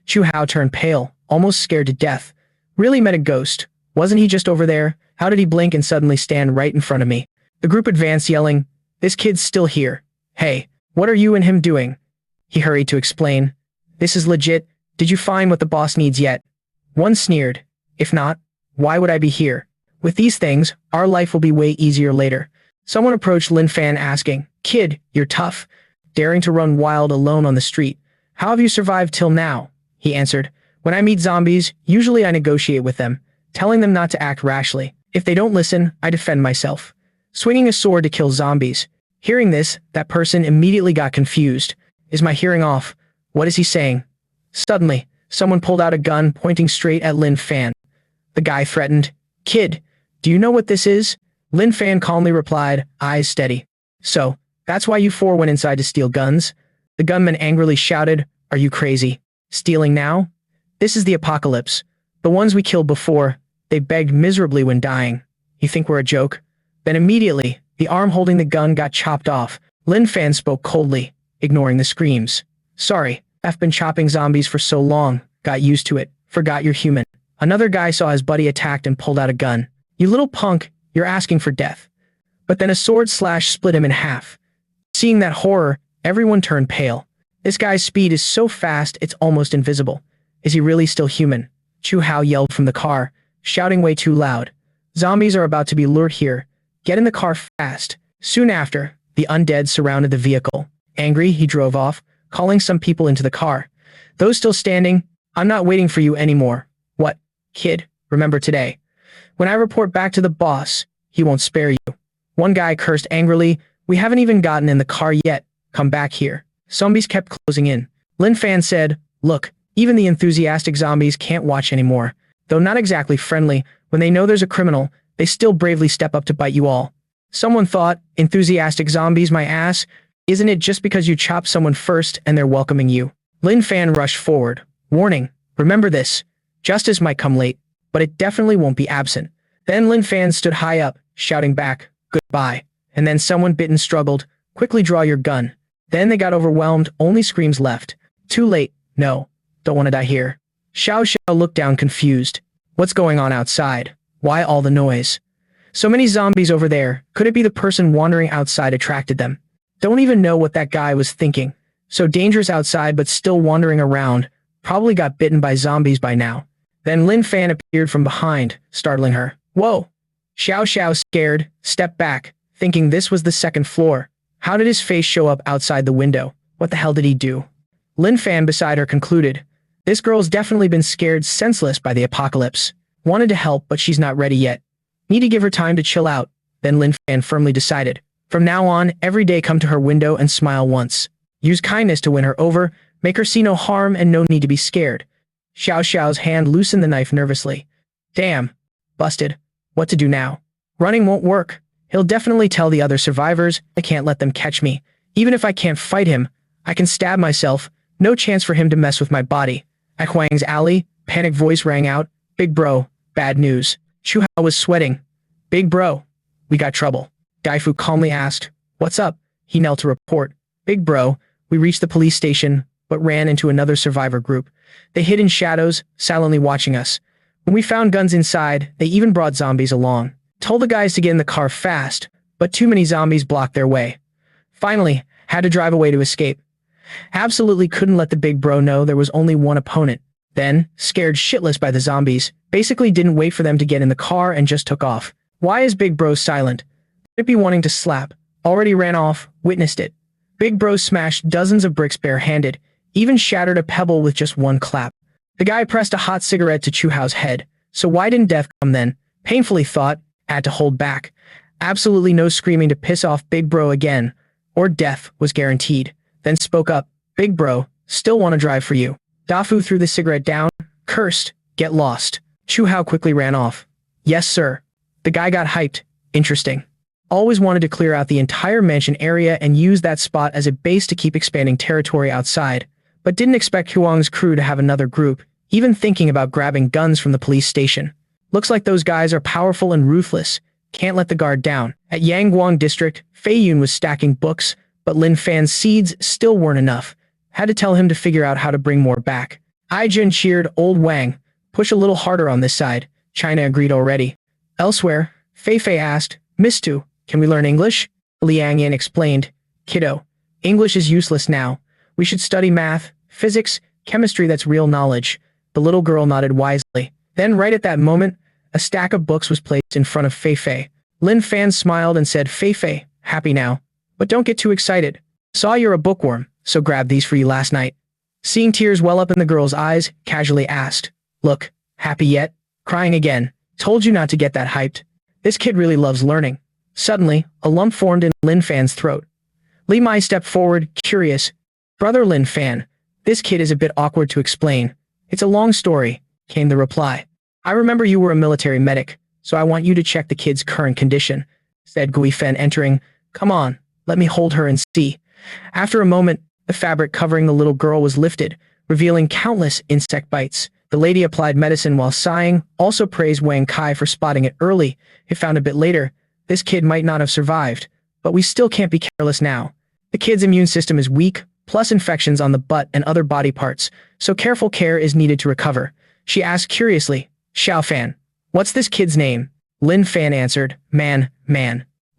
Chu Hao turned pale, almost scared to death. Really met a ghost. Wasn't he just over there? How did he blink and suddenly stand right in front of me? The group advanced yelling, this kid's still here. Hey, what are you and him doing? He hurried to explain. This is legit. Did you find what the boss needs yet? One sneered. If not, why would I be here? With these things, our life will be way easier later. Someone approached Lin Fan asking, Kid, you're tough. Daring to run wild alone on the street. How have you survived till now? He answered. When I meet zombies, usually I negotiate with them, telling them not to act rashly. If they don't listen, I defend myself. Swinging a sword to kill zombies. Hearing this, that person immediately got confused. Is my hearing off? What is he saying? Suddenly, someone pulled out a gun pointing straight at Lin Fan. The guy threatened, Kid, do you know what this is? Lin Fan calmly replied, eyes steady. So, that's why you four went inside to steal guns? The gunman angrily shouted, Are you crazy? Stealing now? This is the apocalypse. The ones we killed before, they begged miserably when dying. You think we're a joke? Then immediately, the arm holding the gun got chopped off. Lin Fan spoke coldly, ignoring the screams. Sorry, I've been chopping zombies for so long, got used to it, forgot you're human. Another guy saw his buddy attacked and pulled out a gun. You little punk, you're asking for death. But then a sword slash split him in half. Seeing that horror, everyone turned pale. This guy's speed is so fast it's almost invisible. Is he really still human? Chu Hao yelled from the car, shouting way too loud. Zombies are about to be lured here. Get in the car fast. Soon after, the undead surrounded the vehicle. Angry, he drove off, calling some people into the car. Those still standing, I'm not waiting for you anymore. What? Kid, remember today. When I report back to the boss, he won't spare you. One guy cursed angrily, we haven't even gotten in the car yet. Come back here. Zombies kept closing in. Lin Fan said, Look, even the enthusiastic zombies can't watch anymore. Though not exactly friendly, when they know there's a criminal, they still bravely step up to bite you all. Someone thought, enthusiastic zombies, my ass, isn't it just because you chopped someone first and they're welcoming you? Lin Fan rushed forward. Warning, remember this. Justice might come late, but it definitely won't be absent. Then Lin Fan stood high up, shouting back, goodbye. And then someone bit and struggled, quickly draw your gun. Then they got overwhelmed, only screams left. Too late, no, don't want to die here. Xiao Xiao looked down confused. What's going on outside? Why all the noise? So many zombies over there, could it be the person wandering outside attracted them? Don't even know what that guy was thinking. So dangerous outside but still wandering around, probably got bitten by zombies by now. Then Lin Fan appeared from behind, startling her. Whoa! Xiao Xiao scared, stepped back, thinking this was the second floor. How did his face show up outside the window? What the hell did he do? Lin Fan beside her concluded. This girl's definitely been scared senseless by the apocalypse. Wanted to help, but she's not ready yet. Need to give her time to chill out. Then Lin Fan firmly decided. From now on, every day come to her window and smile once. Use kindness to win her over, make her see no harm and no need to be scared. Xiao Xiao's hand loosened the knife nervously. Damn. Busted. What to do now? Running won't work. He'll definitely tell the other survivors, I can't let them catch me. Even if I can't fight him, I can stab myself. No chance for him to mess with my body. At Huang's alley, panicked voice rang out. Big bro, bad news. Chu Hao was sweating. Big bro, we got trouble. Gaifu calmly asked, what's up? He knelt to report. Big bro, we reached the police station, but ran into another survivor group. They hid in shadows, silently watching us. When we found guns inside, they even brought zombies along. Told the guys to get in the car fast, but too many zombies blocked their way. Finally, had to drive away to escape. Absolutely couldn't let the big bro know there was only one opponent. Then, scared shitless by the zombies, basically didn't wait for them to get in the car and just took off. Why is Big Bro silent? Could it be wanting to slap? Already ran off, witnessed it. Big Bro smashed dozens of bricks barehanded, even shattered a pebble with just one clap. The guy pressed a hot cigarette to Chu Hao's head. So why didn't death come then? Painfully thought, had to hold back. Absolutely no screaming to piss off Big Bro again, or death was guaranteed. Then spoke up, Big Bro, still want to drive for you. Dafu threw the cigarette down, cursed, get lost. Chu Hao quickly ran off. Yes, sir. The guy got hyped. Interesting. Always wanted to clear out the entire mansion area and use that spot as a base to keep expanding territory outside, but didn't expect Huang's crew to have another group, even thinking about grabbing guns from the police station. Looks like those guys are powerful and ruthless. Can't let the guard down. At Yangguang district, Fei Yun was stacking books, but Lin Fan's seeds still weren't enough. Had to tell him to figure out how to bring more back. Aijin cheered old Wang. Push a little harder on this side. China agreed already. Elsewhere, Fei Fei asked, Miss Tu, can we learn English? Liang Yin explained, Kiddo, English is useless now. We should study math, physics, chemistry. That's real knowledge. The little girl nodded wisely. Then right at that moment, a stack of books was placed in front of Fei Fei. Lin Fan smiled and said, Fei Fei, happy now. But don't get too excited. Saw you're a bookworm, so grabbed these for you last night. Seeing tears well up in the girl's eyes, casually asked, Look, happy yet? Crying again. Told you not to get that hyped. This kid really loves learning. Suddenly, a lump formed in Lin Fan's throat. Li Mai stepped forward, curious. Brother Lin Fan, this kid is a bit awkward to explain. It's a long story, came the reply. I remember you were a military medic, so I want you to check the kid's current condition, said Gui Fen entering. Come on, let me hold her and see. After a moment, the fabric covering the little girl was lifted, revealing countless insect bites. The lady applied medicine while sighing, also praised Wang Kai for spotting it early. It found a bit later, this kid might not have survived, but we still can't be careless now. The kid's immune system is weak, plus infections on the butt and other body parts, so careful care is needed to recover. She asked curiously, Xiao Fan, what's this kid's name? Lin Fan answered, Man.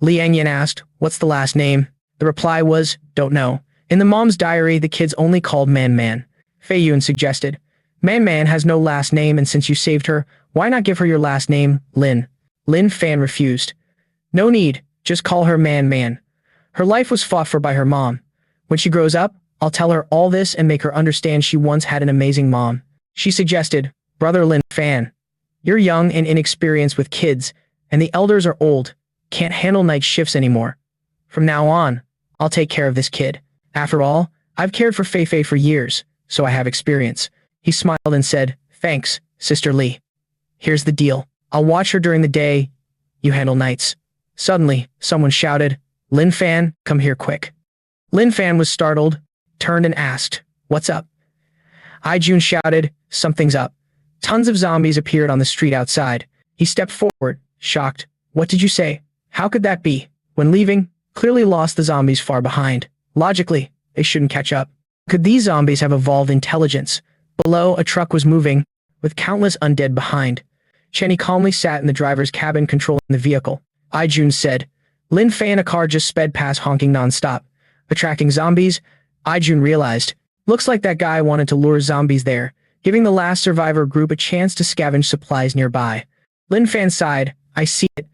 Li Engyan asked, what's the last name? The reply was, don't know. In the mom's diary, the kid's only called Man. Fei Yun suggested, Man has no last name, and since you saved her, why not give her your last name, Lin? Lin Fan refused. No need, just call her Man. Her life was fought for by her mom. When she grows up, I'll tell her all this and make her understand she once had an amazing mom. She suggested, Brother Lin Fan, you're young and inexperienced with kids, and the elders are old, can't handle night shifts anymore. From now on, I'll take care of this kid. After all, I've cared for Fei Fei for years, so I have experience. He smiled and said, Thanks, Sister Li. Here's the deal. I'll watch her during the day. You handle nights. Suddenly, someone shouted, Lin Fan, come here quick. Lin Fan was startled, turned and asked, What's up? Jun shouted, Something's up. Tons of zombies appeared on the street outside. He stepped forward, shocked. What did you say? How could that be? When leaving, clearly lost the zombies far behind. Logically, they shouldn't catch up. Could these zombies have evolved intelligence? Below, a truck was moving, with countless undead behind. Chenny calmly sat in the driver's cabin controlling the vehicle. Jun said, Lin Fei in a car just sped past honking nonstop. Attracting zombies, Jun realized, looks like that guy wanted to lure zombies there, giving the last survivor group a chance to scavenge supplies nearby. Lin Fan sighed, I see it.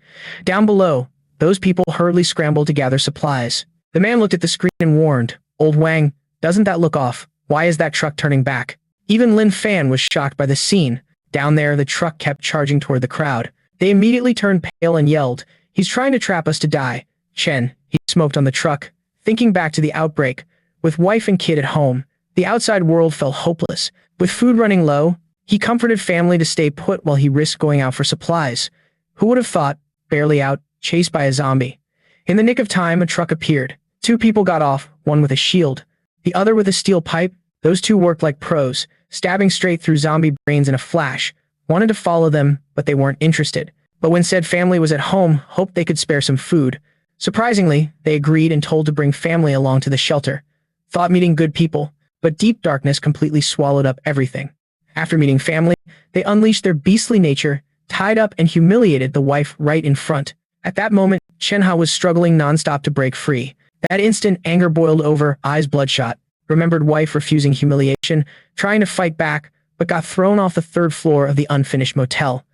Down below, those people hurriedly scrambled to gather supplies. The man looked at the screen and warned, Old Wang, doesn't that look off? Why is that truck turning back? Even Lin Fan was shocked by the scene. Down there, the truck kept charging toward the crowd. They immediately turned pale and yelled, He's trying to trap us to die. Chen, he smoked on the truck, thinking back to the outbreak. With wife and kid at home, the outside world felt hopeless. With food running low, he comforted family to stay put while he risked going out for supplies. Who would have thought, barely out, chased by a zombie. In the nick of time, a truck appeared. Two people got off, one with a shield, the other with a steel pipe. Those two worked like pros, stabbing straight through zombie brains in a flash. Wanted to follow them, but they weren't interested. But when said family was at home, hoped they could spare some food. Surprisingly, they agreed and told to bring family along to the shelter. Thought meeting good people, but deep darkness completely swallowed up everything. After meeting family, they unleashed their beastly nature, tied up and humiliated the wife right in front. At that moment, Chenha was struggling nonstop to break free. That instant, anger boiled over, eyes bloodshot. Remembered wife refusing humiliation, trying to fight back, but got thrown off the third floor of the unfinished motel.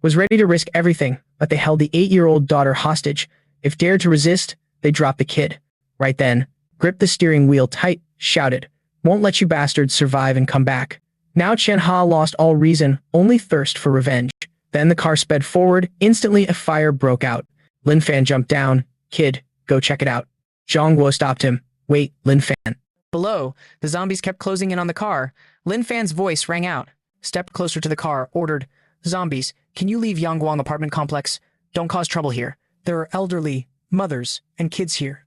Was ready to risk everything, but they held the 8-year-old daughter hostage. If dared to resist, they dropped the kid. Right then, gripped the steering wheel tight, shouted, Won't let you bastards survive and come back. Now Chenha lost all reason, only thirst for revenge. Then the car sped forward, instantly a fire broke out. Lin Fan jumped down. Kid, go check it out. Zhang Guo stopped him. Wait, Lin Fan. Below, the zombies kept closing in on the car. Lin Fan's voice rang out. Stepped closer to the car, ordered, Zombies, can you leave Yangguang apartment complex? Don't cause trouble here. There are elderly, mothers, and kids here.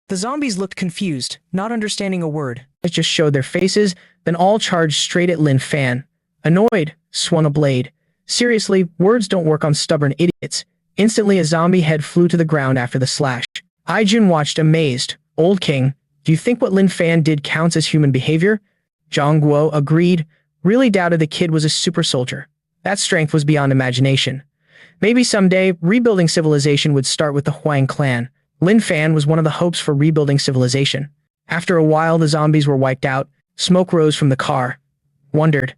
The zombies looked confused, not understanding a word. It just showed their faces, then all charged straight at Lin Fan. Annoyed, swung a blade. Seriously, words don't work on stubborn idiots. Instantly a zombie head flew to the ground after the slash. Jun watched amazed. Old King, do you think what Lin Fan did counts as human behavior? Zhang Guo agreed, really doubted the kid was a super soldier. That strength was beyond imagination. Maybe someday, rebuilding civilization would start with the Huang clan. Lin Fan was one of the hopes for rebuilding civilization. After a while, the zombies were wiped out. Smoke rose from the car. Wondered.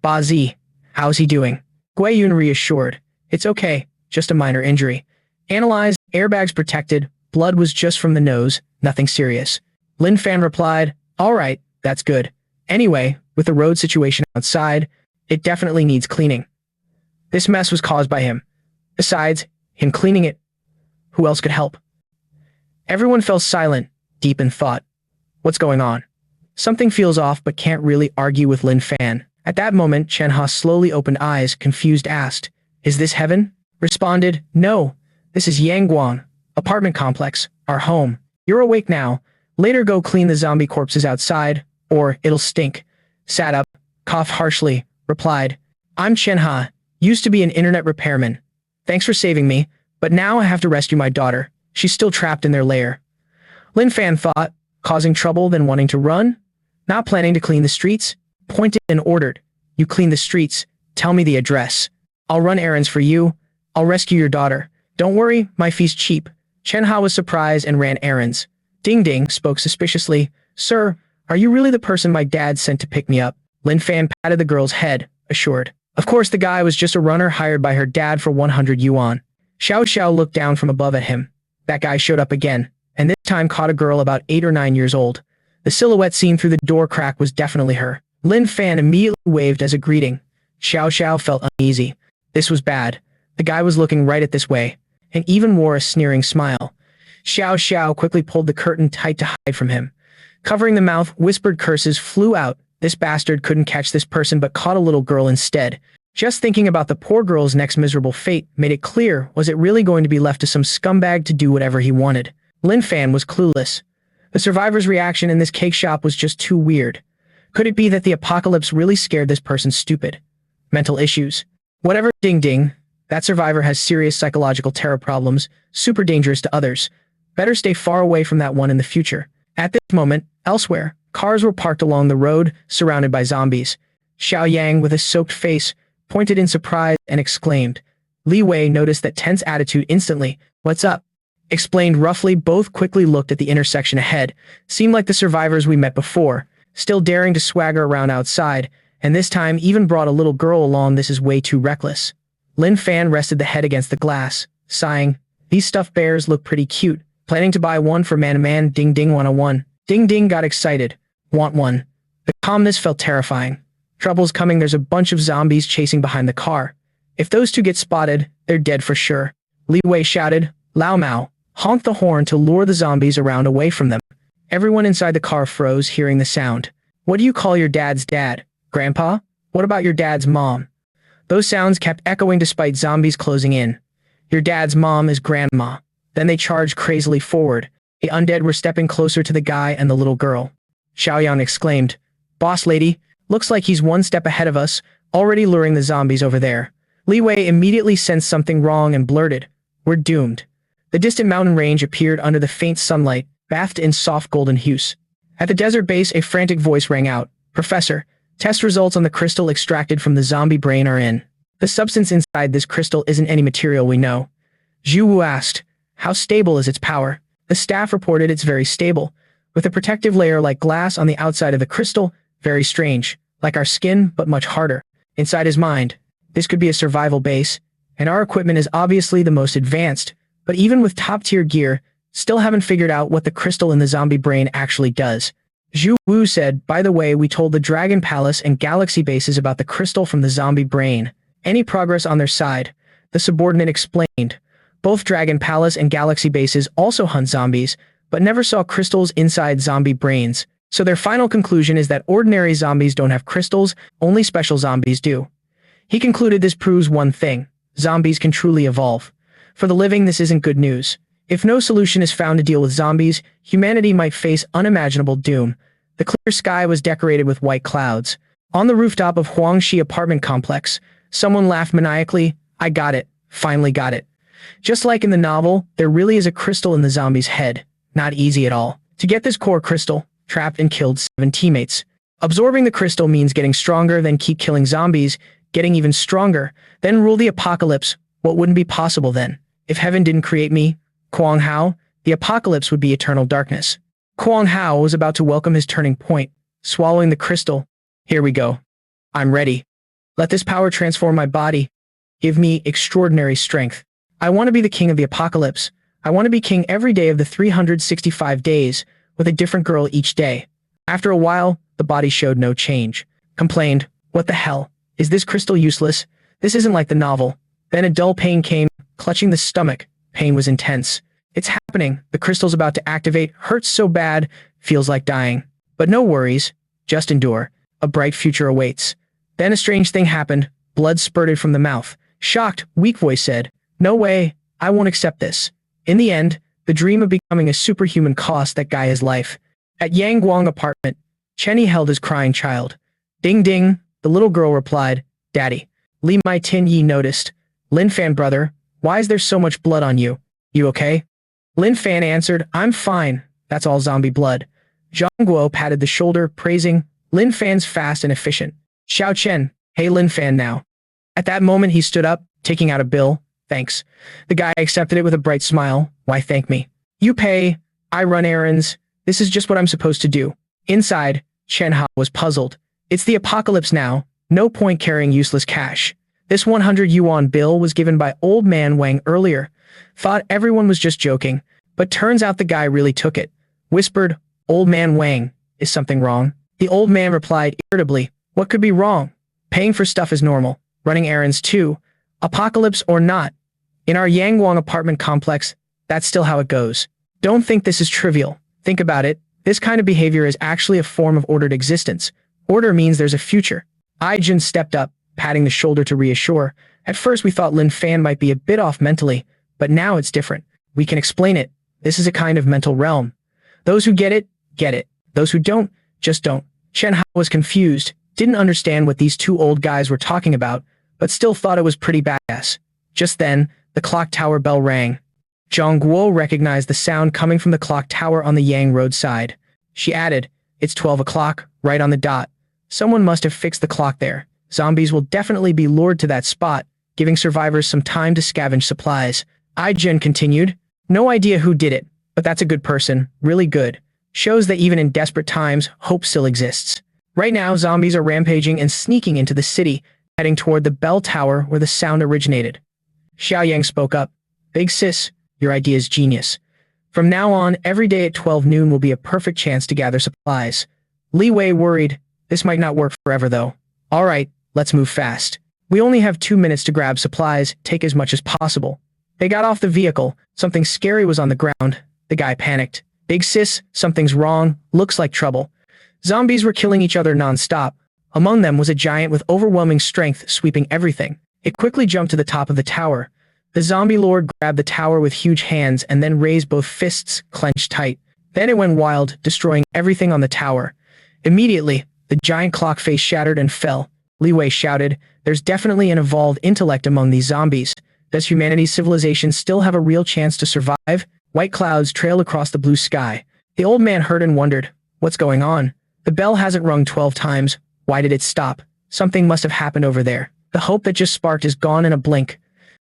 Ba Zi, how's he doing? Gui Yun reassured. It's okay, just a minor injury. Analyzed, airbags protected, blood was just from the nose, nothing serious. Lin Fan replied, all right, that's good. Anyway, with the road situation outside, it definitely needs cleaning. This mess was caused by him. Besides, him cleaning it, who else could help? Everyone fell silent, deep in thought. What's going on? Something feels off but can't really argue with Lin Fan. At that moment, Chen-Ha slowly opened eyes, confused asked, is this heaven? Responded, no, this is Guang, apartment complex, our home. You're awake now. Later go clean the zombie corpses outside, or it'll stink. Sat up, coughed harshly, replied, I'm Chen-Ha, used to be an internet repairman. Thanks for saving me, but now I have to rescue my daughter. She's still trapped in their lair. Lin Fan thought, causing trouble then wanting to run? Not planning to clean the streets? Pointed and ordered, you clean the streets, tell me the address. I'll run errands for you. I'll rescue your daughter. Don't worry, my fee's cheap. Chen-Ha was surprised and ran errands. Ding Ding spoke suspiciously. Sir, are you really the person my dad sent to pick me up? Lin Fan patted the girl's head, assured. Of course the guy was just a runner hired by her dad for 100 yuan. Xiao Xiao looked down from above at him. That guy showed up again, and this time caught a girl about 8 or 9 years old. The silhouette seen through the door crack was definitely her. Lin Fan immediately waved as a greeting. Xiao Xiao felt uneasy. This was bad. The guy was looking right at this way, and even wore a sneering smile. Xiao Xiao quickly pulled the curtain tight to hide from him. Covering the mouth, whispered curses flew out. This bastard couldn't catch this person but caught a little girl instead. Just thinking about the poor girl's next miserable fate made it clear, was it really going to be left to some scumbag to do whatever he wanted? Lin Fan was clueless. The survivor's reaction in this cake shop was just too weird. Could it be that the apocalypse really scared this person stupid? Mental issues. Whatever. Ding Ding. That survivor has serious psychological terror problems, super dangerous to others. Better stay far away from that one in the future. At this moment, elsewhere, cars were parked along the road, surrounded by zombies. Xiao Yang, with a soaked face, pointed in surprise and exclaimed. Li Wei noticed that tense attitude instantly. What's up? Explained roughly. Both quickly looked at the intersection ahead. Seemed like the survivors we met before, still daring to swagger around outside, and this time even brought a little girl along. This is way too reckless. Lin Fan rested the head against the glass, sighing. These stuffed bears look pretty cute. Planning to buy one for man-to-man. Ding Ding 101. Ding Ding got excited. Want one. The calmness felt terrifying. Trouble's coming. There's a bunch of zombies chasing behind the car. If those two get spotted, they're dead for sure. Li Wei shouted. Lao Mao, honked the horn to lure the zombies around away from them. Everyone inside the car froze hearing the sound. What do you call your dad's dad? Grandpa? What about your dad's mom? Those sounds kept echoing despite zombies closing in. Your dad's mom is grandma. Then they charged crazily forward. The undead were stepping closer to the guy and the little girl. Xiaoyan exclaimed, Boss lady, looks like he's one step ahead of us, already luring the zombies over there. Li Wei immediately sensed something wrong and blurted, We're doomed. The distant mountain range appeared under the faint sunlight, bathed in soft golden hues. At the desert base, a frantic voice rang out, Professor, test results on the crystal extracted from the zombie brain are in. The substance inside this crystal isn't any material we know. Zhu Wu asked, How stable is its power? The staff reported it's very stable, with a protective layer like glass on the outside of the crystal, very strange, like our skin but much harder. Inside his mind, this could be a survival base, and our equipment is obviously the most advanced, but even with top-tier gear, still haven't figured out what the crystal in the zombie brain actually does. Zhu Wu said, By the way, we told the Dragon Palace and Galaxy bases about the crystal from the zombie brain. Any progress on their side? The subordinate explained. Both Dragon Palace and Galaxy bases also hunt zombies, but never saw crystals inside zombie brains, so their final conclusion is that ordinary zombies don't have crystals, only special zombies do. He concluded this proves one thing. Zombies can truly evolve. For the living, this isn't good news. If no solution is found to deal with zombies, humanity might face unimaginable doom. The clear sky was decorated with white clouds. On the rooftop of Huangshi apartment complex, someone laughed maniacally. I got it. Finally got it. Just like in the novel, there really is a crystal in the zombie's head. Not easy at all. To get this core crystal, trapped and killed 7 teammates. Absorbing the crystal means getting stronger, then keep killing zombies, getting even stronger, then rule the apocalypse. What wouldn't be possible then? If heaven didn't create me, Guang Hao, the apocalypse would be eternal darkness. Guang Hao was about to welcome his turning point, swallowing the crystal. Here we go. I'm ready. Let this power transform my body. Give me extraordinary strength. I want to be the king of the apocalypse. I want to be king every day of the 365 days, with a different girl each day. After a while, the body showed no change. Complained, what the hell? Is this crystal useless? This isn't like the novel. Then a dull pain came, clutching the stomach. Pain was intense. It's happening. The crystal's about to activate. Hurts so bad. Feels like dying. But no worries. Just endure. A bright future awaits. Then a strange thing happened. Blood spurted from the mouth. Shocked, weak voice said, no way. I won't accept this. In the end, the dream of becoming a superhuman cost that guy his life. At Yang Guang apartment, Chenny held his crying child. Ding ding, the little girl replied, Daddy. Li Mai Tin Yi noticed. Lin Fan brother, why is there so much blood on you? You okay? Lin Fan answered, I'm fine. That's all zombie blood. Zhang Guo patted the shoulder, praising, Lin Fan's fast and efficient. Xiao Chen, hey Lin Fan now. At that moment he stood up, taking out a bill. Thanks. The guy accepted it with a bright smile. Why thank me? You pay, I run errands. This is just what I'm supposed to do. Inside, Chen Ha was puzzled. It's the apocalypse now. No point carrying useless cash. This 100 yuan bill was given by old man Wang earlier. Thought everyone was just joking, but turns out the guy really took it. Whispered, old man Wang, is something wrong? The old man replied irritably, what could be wrong? Paying for stuff is normal. Running errands too. Apocalypse or not. In our Yangguang apartment complex, that's still how it goes. Don't think this is trivial. Think about it. This kind of behavior is actually a form of ordered existence. Order means there's a future. Jin stepped up, patting the shoulder to reassure. At first we thought Lin Fan might be a bit off mentally, but now it's different. We can explain it. This is a kind of mental realm. Those who get it, get it. Those who don't, just don't. Chen Hao was confused, didn't understand what these two old guys were talking about, but still thought it was pretty badass. Just then, the clock tower bell rang. Zhang Guo recognized the sound coming from the clock tower on the Yang Road side. She added, it's 12 o'clock, right on the dot. Someone must have fixed the clock there. Zombies will definitely be lured to that spot, giving survivors some time to scavenge supplies. Jin continued, no idea who did it, but that's a good person, really good. Shows that even in desperate times, hope still exists. Right now, zombies are rampaging and sneaking into the city, heading toward the bell tower where the sound originated. Xiaoyang spoke up. Big sis, your idea is genius. From now on, every day at 12 noon will be a perfect chance to gather supplies. Li Wei worried. This might not work forever though. Alright, let's move fast. We only have 2 minutes to grab supplies, take as much as possible. They got off the vehicle. Something scary was on the ground. The guy panicked. Big sis, something's wrong. Looks like trouble. Zombies were killing each other non-stop. Among them was a giant with overwhelming strength sweeping everything. It quickly jumped to the top of the tower. The zombie lord grabbed the tower with huge hands and then raised both fists, clenched tight. Then it went wild, destroying everything on the tower. Immediately, the giant clock face shattered and fell. Li Wei shouted, there's definitely an evolved intellect among these zombies. Does humanity's civilization still have a real chance to survive? White clouds trailed across the blue sky. The old man heard and wondered, what's going on? The bell hasn't rung 12 times. Why did it stop? Something must have happened over there. The hope that just sparked is gone in a blink.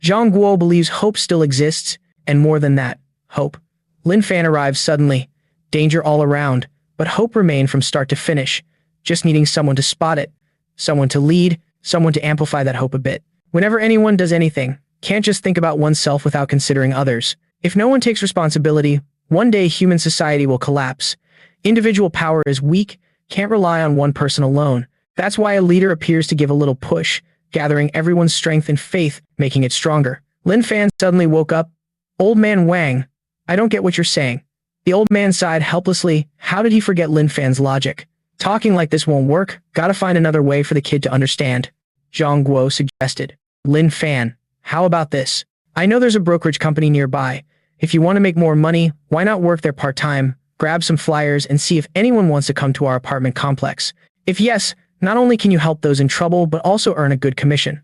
Zhang Guo believes hope still exists, and more than that, hope. Lin Fan arrived suddenly. Danger all around, but hope remained from start to finish, just needing someone to spot it, someone to lead, someone to amplify that hope a bit. Whenever anyone does anything, can't just think about oneself without considering others. If no one takes responsibility, one day human society will collapse. Individual power is weak, can't rely on one person alone. That's why a leader appears to give a little push, gathering everyone's strength and faith, making it stronger. Lin Fan suddenly woke up. Old man Wang, I don't get what you're saying. The old man sighed helplessly. How did he forget Lin Fan's logic? Talking like this won't work. Gotta find another way for the kid to understand. Zhang Guo suggested. Lin Fan, how about this? I know there's a brokerage company nearby. If you want to make more money, why not work there part-time, grab some flyers and see if anyone wants to come to our apartment complex. If yes, not only can you help those in trouble, but also earn a good commission.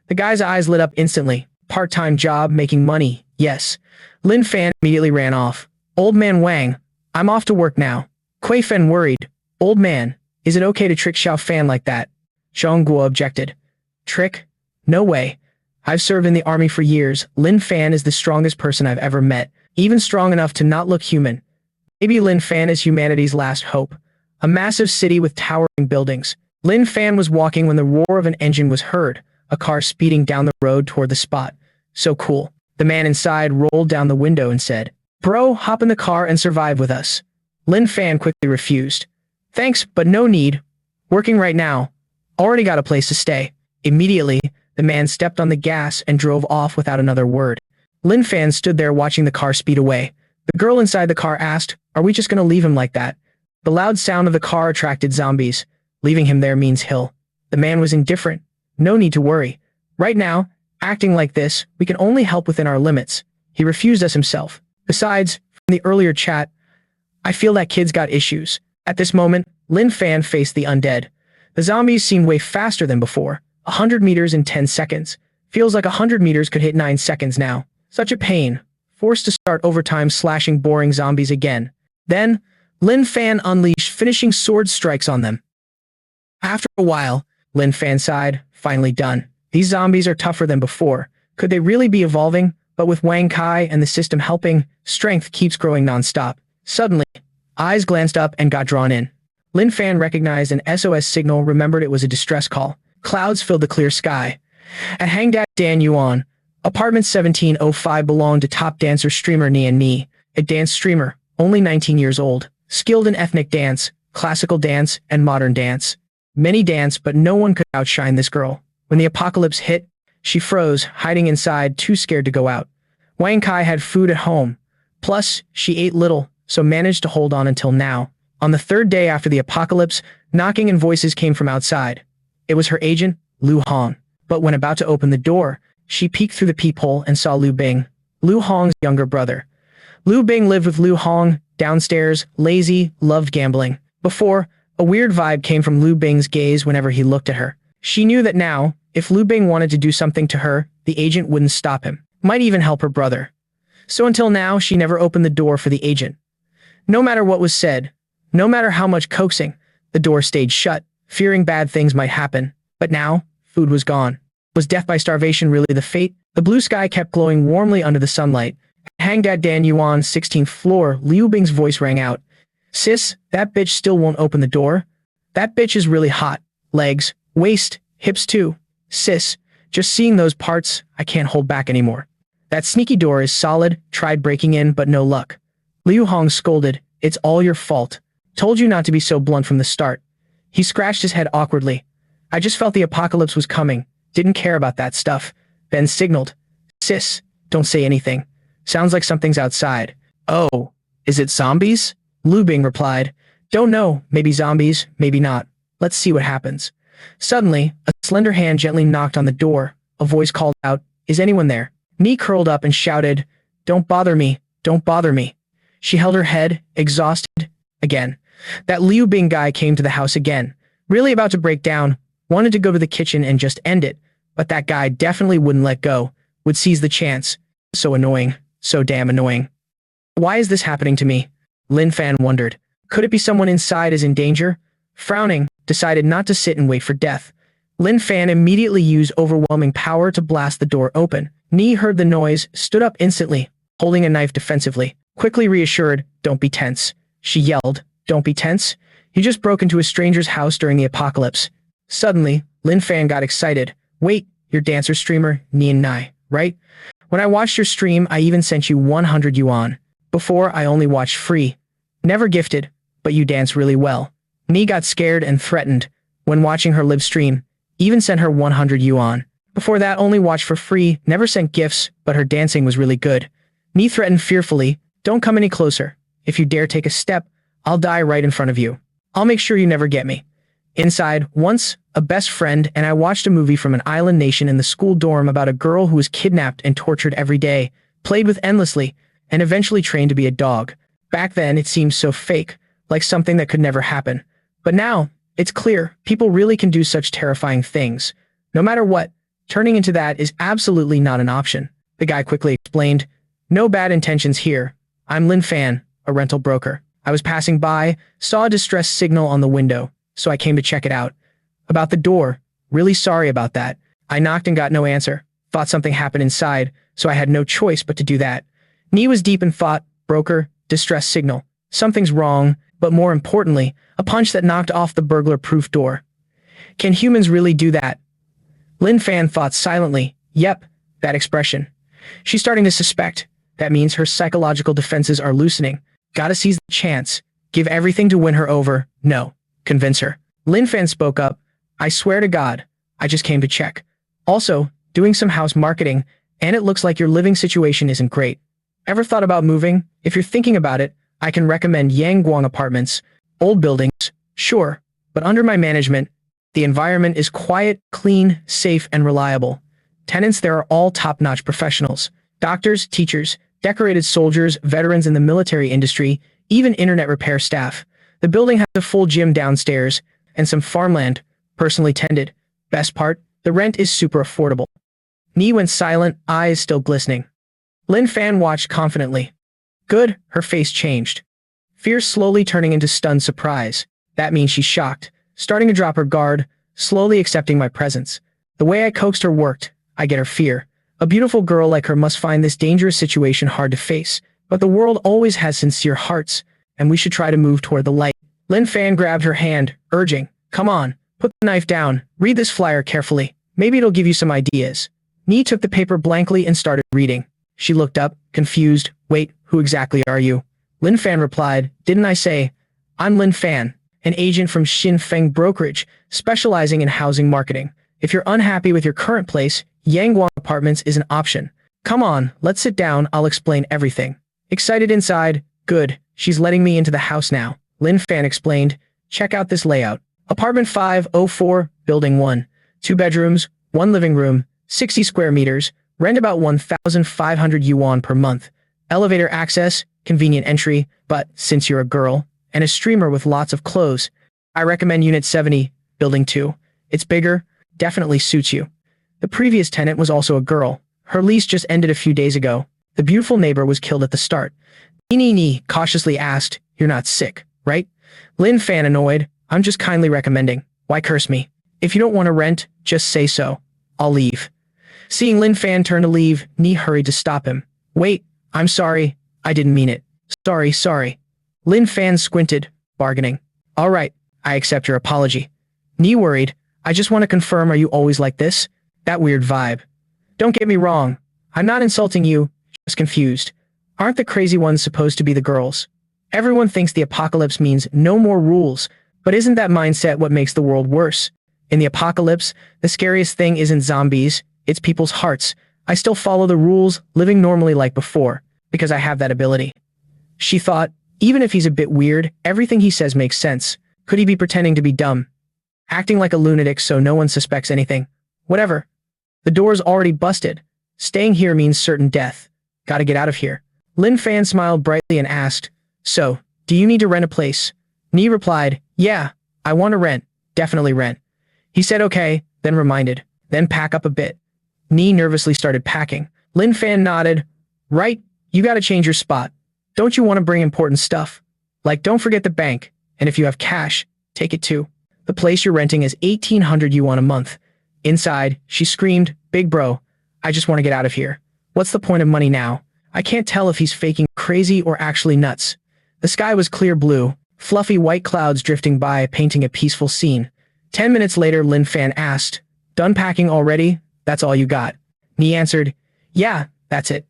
The guy's eyes lit up instantly. Part-time job, making money, yes. Lin Fan immediately ran off. Old man Wang, I'm off to work now. Kui Fen worried. Old man, is it okay to trick Xiao Fan like that? Zhang Guo objected. Trick? No way. I've served in the army for years. Lin Fan is the strongest person I've ever met, even strong enough to not look human. Maybe Lin Fan is humanity's last hope. A massive city with towering buildings. Lin Fan was walking when the roar of an engine was heard, a car speeding down the road toward the spot. So cool. The man inside rolled down the window and said, "Bro, hop in the car and survive with us." Lin Fan quickly refused. "Thanks, but no need. Working right now. Already got a place to stay." Immediately, the man stepped on the gas and drove off without another word. Lin Fan stood there watching the car speed away. The girl inside the car asked, "Are we just going to leave him like that?" The loud sound of the car attracted zombies. Leaving him there means hill. The man was indifferent. No need to worry. Right now, acting like this, we can only help within our limits. He refused us himself. Besides, from the earlier chat, I feel that kid's got issues. At this moment, Lin Fan faced the undead. The zombies seemed way faster than before. 100 meters in 10 seconds. Feels like 100 meters could hit 9 seconds now. Such a pain. Forced to start overtime slashing boring zombies again. Then, Lin Fan unleashed finishing sword strikes on them. After a while, Lin Fan sighed, finally done. These zombies are tougher than before. Could they really be evolving? But with Wang Kai and the system helping, strength keeps growing non-stop. Suddenly, eyes glanced up and got drawn in. Lin Fan recognized an SOS signal, remembered it was a distress call. Clouds filled the clear sky. At Hangdad Dan Yuan, apartment 1705 belonged to top dancer streamer Nian Ni, a dance streamer, only 19 years old, skilled in ethnic dance, classical dance, and modern dance. Many danced, but no one could outshine this girl. When the apocalypse hit, she froze, hiding inside, too scared to go out. Wang Kai had food at home. Plus, she ate little, so managed to hold on until now. On the third day after the apocalypse, knocking and voices came from outside. It was her agent, Lu Hong. But when about to open the door, she peeked through the peephole and saw Lu Bing, Lu Hong's younger brother. Lu Bing lived with Lu Hong, downstairs, lazy, loved gambling. Before, a weird vibe came from Lu Bing's gaze whenever he looked at her. She knew that now, if Lu Bing wanted to do something to her, the agent wouldn't stop him. Might even help her brother. So until now, she never opened the door for the agent. No matter what was said, no matter how much coaxing, the door stayed shut, fearing bad things might happen. But now, food was gone. Was death by starvation really the fate? The blue sky kept glowing warmly under the sunlight. At Hangdad Dan Yuan's 16th floor, Liu Bing's voice rang out. "Sis, that bitch still won't open the door? That bitch is really hot. Legs, waist, hips too. Sis, just seeing those parts, I can't hold back anymore. That sneaky door is solid, tried breaking in, but no luck." Liu Hong scolded, "It's all your fault. Told you not to be so blunt from the start." He scratched his head awkwardly. "I just felt the apocalypse was coming. Didn't care about that stuff." Ben signaled. "Sis, don't say anything. Sounds like something's outside." "Oh, is it zombies?" Lu Bing replied. "Don't know. Maybe zombies, maybe not. Let's see what happens." Suddenly, a slender hand gently knocked on the door. A voice called out, "Is anyone there?" Ni curled up and shouted, "Don't bother me. Don't bother me." She held her head, exhausted. Again. That Liu Bing guy came to the house again. Really about to break down. Wanted to go to the kitchen and just end it. But that guy definitely wouldn't let go. Would seize the chance. So annoying. So damn annoying. Why is this happening to me? Lin Fan wondered. Could it be someone inside is in danger? Frowning, decided not to sit and wait for death. Lin Fan immediately used overwhelming power to blast the door open. Ni heard the noise, stood up instantly, holding a knife defensively. Quickly reassured, "Don't be tense." She yelled, "Don't be tense? You just broke into a stranger's house during the apocalypse." Suddenly, Lin Fan got excited. "Wait, you're dancer streamer, Nian Nai, right? When I watched your stream, I even sent you 100 yuan. Before, I only watched free. Never gifted, but you dance really well." Ni got scared and threatened. When watching her live stream, even sent her 100 yuan. Before that, only watched for free, never sent gifts, but her dancing was really good. Ni threatened fearfully, "Don't come any closer. If you dare take a step, I'll die right in front of you. I'll make sure you never get me." Inside, once, a best friend and I watched a movie from an island nation in the school dorm about a girl who was kidnapped and tortured every day, played with endlessly, and eventually trained to be a dog. Back then, it seemed so fake, like something that could never happen. But now, it's clear, people really can do such terrifying things. No matter what, turning into that is absolutely not an option. The guy quickly explained, "No bad intentions here. I'm Lin Fan, a rental broker. I was passing by, saw a distress signal on the window, so I came to check it out. About the door, really sorry about that. I knocked and got no answer. Thought something happened inside, so I had no choice but to do that." Ni was deep in thought, broker, distress signal. Something's wrong, but more importantly, a punch that knocked off the burglar-proof door. Can humans really do that? Lin Fan thought silently. Yep, that expression. She's starting to suspect. That means her psychological defenses are loosening. Gotta seize the chance. Give everything to win her over. No. Convince her. Lin Fan spoke up. I swear to God, I just came to check. Also, doing some house marketing, and it looks like your living situation isn't great. Ever thought about moving? If you're thinking about it, I can recommend Guang Apartments. Old buildings, sure, but under my management, the environment is quiet, clean, safe, and reliable. Tenants there are all top-notch professionals. Doctors, teachers, decorated soldiers, veterans in the military industry, even internet repair staff. The building has a full gym downstairs and some farmland, personally tended. Best part, the rent is super affordable. Ni went silent, eyes still glistening. Lin Fan watched confidently. Good, her face changed. Fear slowly turning into stunned surprise. That means she's shocked, starting to drop her guard, slowly accepting my presence. The way I coaxed her worked. I get her fear. A beautiful girl like her must find this dangerous situation hard to face, but the world always has sincere hearts, and we should try to move toward the light. Lin Fan grabbed her hand, urging, come on, put the knife down, read this flyer carefully. Maybe it'll give you some ideas. Ni took the paper blankly and started reading. She looked up, confused. Wait, who exactly are you? Lin Fan replied, didn't I say? I'm Lin Fan, an agent from Xin Feng Brokerage, specializing in housing marketing. If you're unhappy with your current place, Guang Apartments is an option. Come on, let's sit down, I'll explain everything. Excited inside? Good, she's letting me into the house now. Lin Fan explained, check out this layout. Apartment 504, Building 1. 2 bedrooms, 1 living room, 60 square meters, rent about 1,500 yuan per month. Elevator access, convenient entry, but since you're a girl, and a streamer with lots of clothes, I recommend Unit 70, Building 2. It's bigger, definitely suits you. The previous tenant was also a girl. Her lease just ended a few days ago. The beautiful neighbor was killed at the start. Ni cautiously asked, you're not sick, right? Lin Fan annoyed, I'm just kindly recommending. Why curse me? If you don't want to rent, just say so. I'll leave. Seeing Lin Fan turn to leave, Ni hurried to stop him. Wait, I'm sorry. I didn't mean it. Sorry. Lin Fan squinted, bargaining. All right, I accept your apology. Ni worried. I just want to confirm, are you always like this? That weird vibe. Don't get me wrong. I'm not insulting you, just confused. Aren't the crazy ones supposed to be the girls? Everyone thinks the apocalypse means no more rules, but isn't that mindset what makes the world worse? In the apocalypse, the scariest thing isn't zombies, it's people's hearts. I still follow the rules, living normally like before, because I have that ability. She thought, even if he's a bit weird, everything he says makes sense. Could he be pretending to be dumb? Acting like a lunatic so no one suspects anything? Whatever. The door's already busted. Staying here means certain death. Gotta get out of here. Lin Fan smiled brightly and asked, so, do you need to rent a place? Ni replied, yeah, I want to rent. Definitely rent. He said okay, then reminded, then pack up a bit. Ni nervously started packing. Lin Fan nodded. Right, you gotta change your spot. Don't you want to bring important stuff? Like don't forget the bank, and if you have cash, take it too. The place you're renting is 1,800 yuan a month. Inside, she screamed, big bro, I just want to get out of here. What's the point of money now? I can't tell if he's faking crazy or actually nuts. The sky was clear blue, fluffy white clouds drifting by, painting a peaceful scene. 10 minutes later, Lin Fan asked, done packing already? That's all you got? Ni answered, yeah, that's it.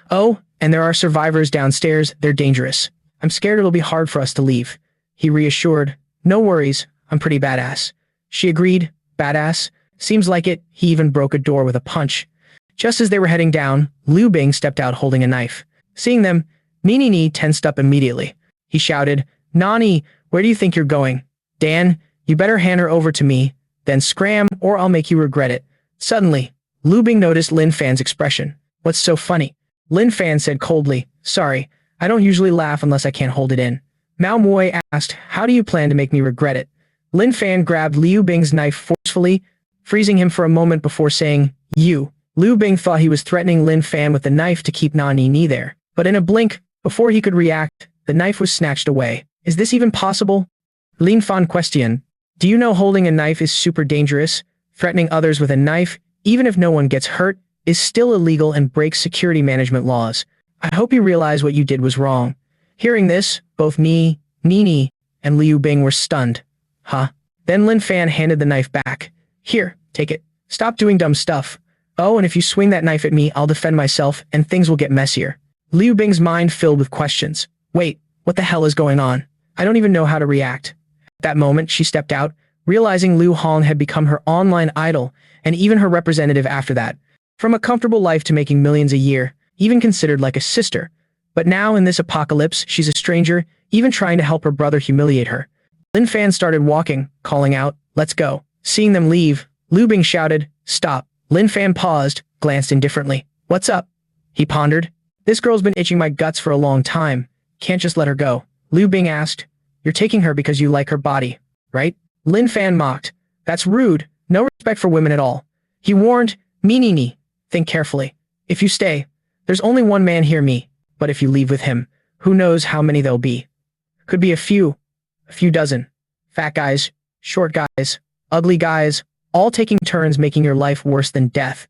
Oh, and there are survivors downstairs, they're dangerous. I'm scared it'll be hard for us to leave. He reassured, no worries, I'm pretty badass. She agreed, badass? Seems like it. He even broke a door with a punch. Just as they were heading down, Liu Bing stepped out holding a knife. Seeing them, Ni tensed up immediately. He shouted, Nani, where do you think you're going? Dan, you better hand her over to me, then scram or I'll make you regret it. Suddenly, Liu Bing noticed Lin Fan's expression. What's so funny? Lin Fan said coldly, sorry, I don't usually laugh unless I can't hold it in. Mao Mui asked, how do you plan to make me regret it? Lin Fan grabbed Liu Bing's knife forcefully, freezing him for a moment before saying, you. Liu Bing thought he was threatening Lin Fan with the knife to keep Ni there, but in a blink, before he could react, the knife was snatched away. Is this even possible? Lin Fan questioned, do you know holding a knife is super dangerous? Threatening others with a knife, even if no one gets hurt, is still illegal and breaks security management laws. I hope you realize what you did was wrong. Hearing this, both Nini, and Liu Bing were stunned. Huh? Then Lin Fan handed the knife back. Here, take it. Stop doing dumb stuff. Oh, and if you swing that knife at me, I'll defend myself, and things will get messier. Liu Bing's mind filled with questions. Wait, what the hell is going on? I don't even know how to react. At that moment, she stepped out, realizing Liu Hong had become her online idol, and even her representative after that. From a comfortable life to making millions a year, even considered like a sister. But now, in this apocalypse, she's a stranger, even trying to help her brother humiliate her. Lin Fan started walking, calling out, "Let's go." Seeing them leave, Liu Bing shouted, "Stop." Lin Fan paused, glanced indifferently. "What's up?" He pondered. "This girl's been itching my guts for a long time. Can't just let her go." Liu Bing asked, "You're taking her because you like her body, right?" Lin Fan mocked. "That's rude. No respect for women at all." He warned, "Nini, think carefully. If you stay, there's only one man here, me. But if you leave with him, who knows how many there'll be. Could be a few dozen. Fat guys, short guys, ugly guys, all taking turns making your life worse than death.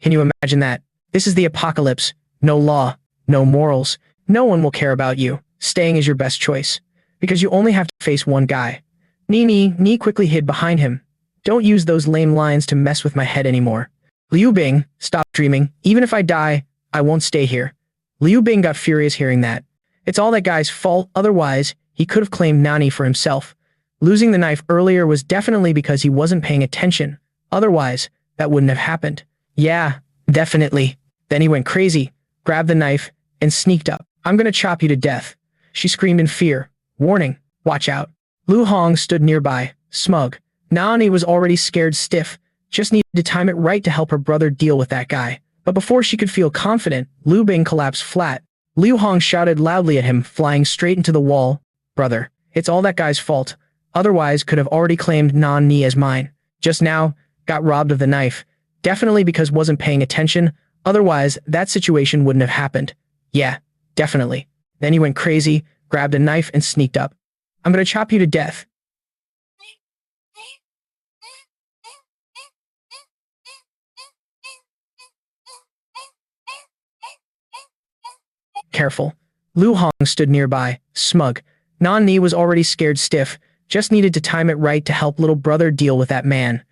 Can you imagine that? This is the apocalypse. No law, no morals. No one will care about you. Staying is your best choice. Because you only have to face one guy." Ni quickly hid behind him. "Don't use those lame lines to mess with my head anymore." Liu Bing, stop dreaming. Even if I die, I won't stay here. Liu Bing got furious hearing that. It's all that guy's fault, otherwise, he could have claimed Nani for himself. Losing the knife earlier was definitely because he wasn't paying attention. Otherwise, that wouldn't have happened. Yeah, definitely. Then he went crazy, grabbed the knife, and sneaked up. "I'm gonna chop you to death." She screamed in fear. Warning, watch out. Liu Hong stood nearby, smug. Nani was already scared stiff, just needed to time it right to help her brother deal with that guy. But before she could feel confident, Liu Bing collapsed flat. Liu Hong shouted loudly at him, flying straight into the wall. "Brother, it's all that guy's fault. Otherwise, could have already claimed Nani as mine. Just now, got robbed of the knife. Definitely because wasn't paying attention. Otherwise, that situation wouldn't have happened. Yeah, definitely." Then he went crazy, grabbed a knife, and sneaked up. "I'm gonna chop you to death." Careful. Liu Hong stood nearby, smug. Nani was already scared stiff, just needed to time it right to help little brother deal with that man.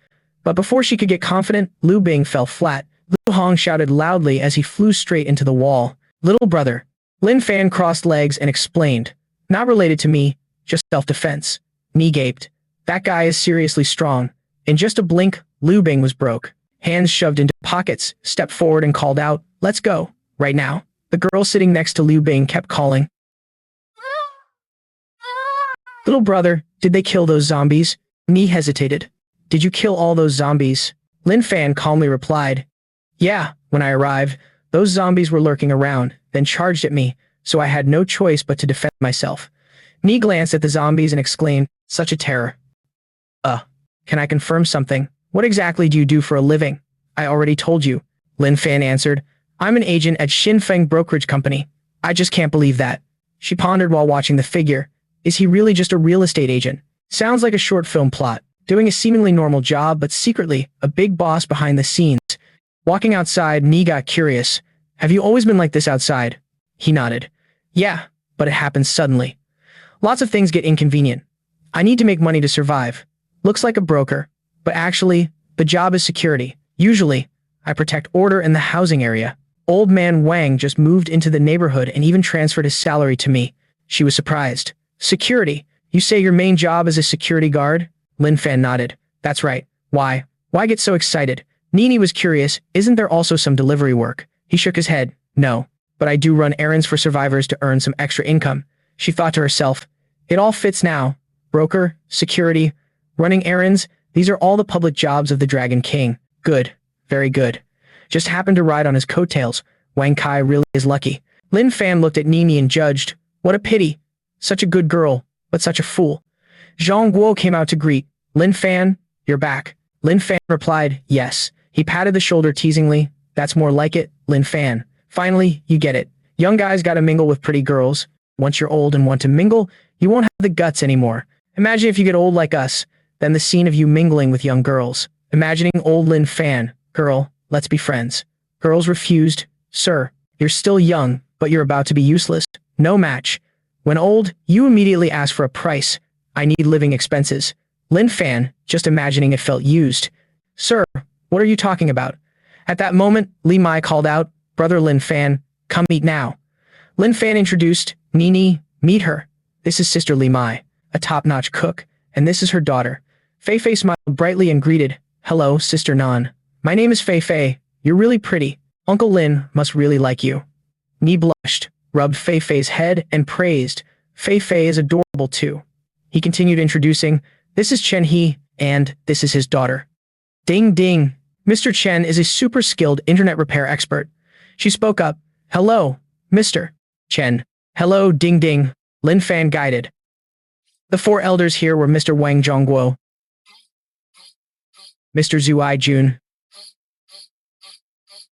But before she could get confident, Liu Bing fell flat. Liu Hong shouted loudly as he flew straight into the wall. "Little brother." Lin Fan crossed legs and explained. "Not related to me, just self-defense." Ni gaped. That guy is seriously strong. In just a blink, Liu Bing was broke. Hands shoved into pockets, stepped forward and called out, "Let's go, right now." The girl sitting next to Liu Bing kept calling. "Little brother, did they kill those zombies?" Ni hesitated. "Did you kill all those zombies?" Lin Fan calmly replied. "Yeah, when I arrived, those zombies were lurking around, then charged at me, so I had no choice but to defend myself." Ni glanced at the zombies and exclaimed, "Such a terror." Can I confirm something? What exactly do you do for a living?" "I already told you," Lin Fan answered. "I'm an agent at Xinfeng Brokerage Company." "I just can't believe that." She pondered while watching the figure. Is he really just a real estate agent? Sounds like a short film plot. Doing a seemingly normal job, but secretly, a big boss behind the scenes. Walking outside, Ni got curious. "Have you always been like this outside?" He nodded. "Yeah, but it happens suddenly. Lots of things get inconvenient. I need to make money to survive. Looks like a broker, but actually, the job is security. Usually, I protect order in the housing area. Old man Wang just moved into the neighborhood and even transferred his salary to me." She was surprised. "Security? You say your main job is a security guard?" Lin Fan nodded. "That's right. Why? Why get so excited?" Nini was curious. "Isn't there also some delivery work?" He shook his head. "No, but I do run errands for survivors to earn some extra income." She thought to herself, "It all fits now. Broker, security, running errands, these are all the public jobs of the Dragon King. Good. Very good. Just happened to ride on his coattails. Wang Kai really is lucky." Lin Fan looked at Nini and judged. "What a pity. Such a good girl, but such a fool." Zhang Guo came out to greet. "Lin Fan, you're back." Lin Fan replied, "Yes." He patted the shoulder teasingly. "That's more like it, Lin Fan. Finally, you get it. Young guys gotta mingle with pretty girls. Once you're old and want to mingle, you won't have the guts anymore. Imagine if you get old like us, then the scene of you mingling with young girls. Imagining old Lin Fan, girl, let's be friends." Girls refused. "Sir, you're still young, but you're about to be useless. No match." When old, you immediately ask for a price. I need living expenses. Lin Fan, just imagining it, felt used. Sir, what are you talking about? At that moment, Li Mai called out, Brother Lin Fan, come eat now. Lin Fan introduced, Nini, meet her. This is Sister Li Mai, a top-notch cook, and this is her daughter. Fei Fei smiled brightly and greeted, Hello, Sister Nan. My name is Fei Fei. You're really pretty. Uncle Lin must really like you. Ni blushed, rubbed Fei Fei's head, and praised, Fei Fei is adorable too. He continued introducing, This is Chen He, and this is his daughter. Ding ding. Mr. Chen is a super skilled internet repair expert. She spoke up, Hello, Mr. Chen. Hello, ding ding. Lin Fan guided. The four elders here were Mr. Wang Zhongguo, Mr. Zhu Aijun,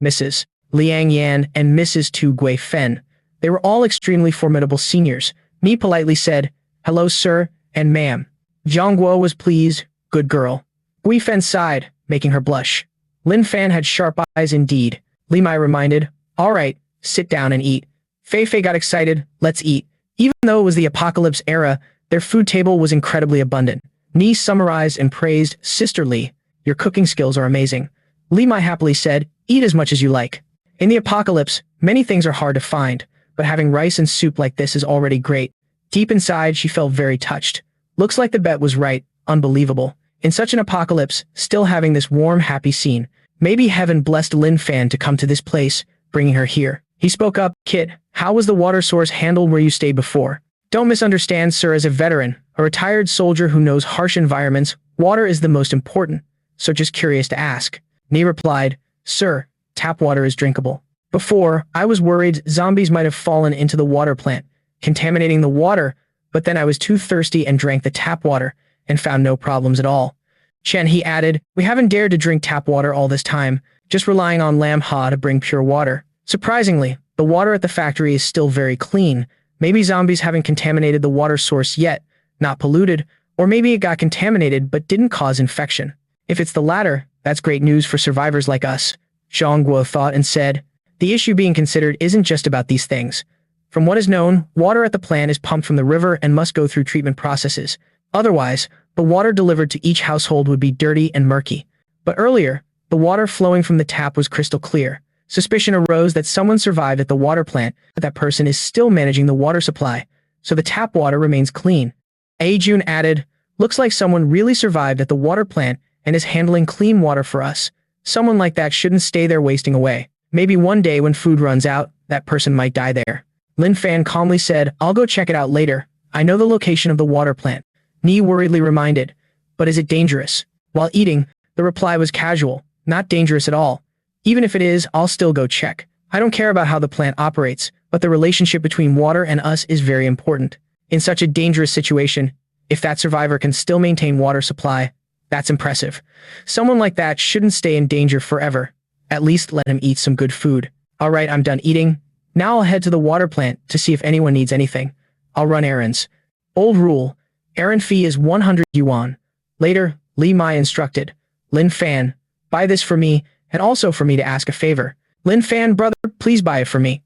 Mrs. Liang Yan, and Mrs. Tu Gui Fen. They were all extremely formidable seniors. Mi politely said, Hello, sir, and ma'am. Zhongguo was pleased, good girl. Gui Fen sighed, making her blush. Lin Fan had sharp eyes indeed. Li Mai reminded, All right, sit down and eat. Fei Fei got excited, let's eat. Even though it was the apocalypse era, their food table was incredibly abundant. Ni summarized and praised, Sister Li, your cooking skills are amazing. Li Mai happily said, Eat as much as you like. In the apocalypse, many things are hard to find, but having rice and soup like this is already great. Deep inside, she felt very touched. Looks like the bet was right, unbelievable. In such an apocalypse, still having this warm, happy scene. Maybe heaven blessed Lin Fan to come to this place, bringing her here. He spoke up, Kid, how was the water source handled where you stayed before? Don't misunderstand, sir, as a veteran, a retired soldier who knows harsh environments, water is the most important, so just curious to ask. Ni replied, Sir, tap water is drinkable. Before, I was worried zombies might have fallen into the water plant, contaminating the water, but then I was too thirsty and drank the tap water, and found no problems at all. Chen He added, We haven't dared to drink tap water all this time, just relying on Lam Ha to bring pure water. Surprisingly, the water at the factory is still very clean. Maybe zombies haven't contaminated the water source yet, not polluted, or maybe it got contaminated but didn't cause infection. If it's the latter, that's great news for survivors like us, Zhongguo thought and said. The issue being considered isn't just about these things. From what is known, water at the plant is pumped from the river and must go through treatment processes. Otherwise, the water delivered to each household would be dirty and murky. But earlier, the water flowing from the tap was crystal clear. Suspicion arose that someone survived at the water plant, but that person is still managing the water supply, so the tap water remains clean. Aijun added, Looks like someone really survived at the water plant and is handling clean water for us. Someone like that shouldn't stay there wasting away. Maybe one day when food runs out, that person might die there. Lin Fan calmly said, I'll go check it out later. I know the location of the water plant. Ni worriedly reminded, But is it dangerous? While eating, the reply was casual, not dangerous at all. Even if it is, I'll still go check. I don't care about how the plant operates, but the relationship between water and us is very important. In such a dangerous situation, if that survivor can still maintain water supply, that's impressive. Someone like that shouldn't stay in danger forever. At least let him eat some good food. All right, I'm done eating. Now I'll head to the water plant to see if anyone needs anything. I'll run errands. Old rule. Errand fee is 100 yuan. Later, Li Mai instructed, Lin Fan, buy this for me, and also for me to ask a favor. Lin Fan, brother, please buy it for me.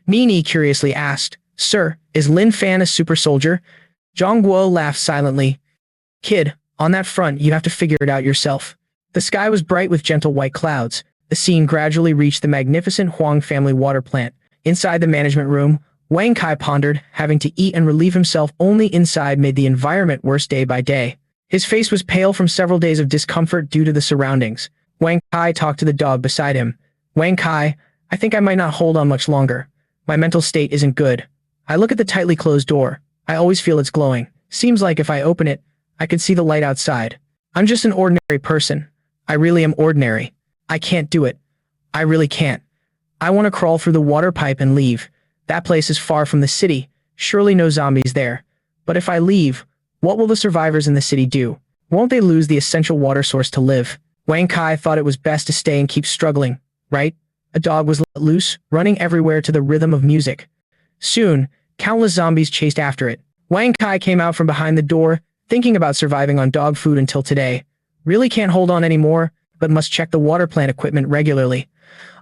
Nini curiously asked, Sir, is Lin Fan a super soldier? Zhongguo laughed silently. Kid, on that front, you have to figure it out yourself. The sky was bright with gentle white clouds. The scene gradually reached the magnificent Huang family water plant. Inside the management room, Wang Kai pondered, having to eat and relieve himself only inside made the environment worse day by day. His face was pale from several days of discomfort due to the surroundings. Wang Kai talked to the dog beside him. Wang Kai, I think I might not hold on much longer. My mental state isn't good. I look at the tightly closed door. I always feel it's glowing. Seems like if I open it, I could see the light outside. I'm just an ordinary person. I really am ordinary. I can't do it. I really can't. I want to crawl through the water pipe and leave. That place is far from the city. Surely no zombies there. But if I leave, what will the survivors in the city do? Won't they lose the essential water source to live? Wang Kai thought it was best to stay and keep struggling, right? A dog was let loose, running everywhere to the rhythm of music. Soon, countless zombies chased after it. Wang Kai came out from behind the door, thinking about surviving on dog food until today. Really can't hold on anymore, but must check the water plant equipment regularly.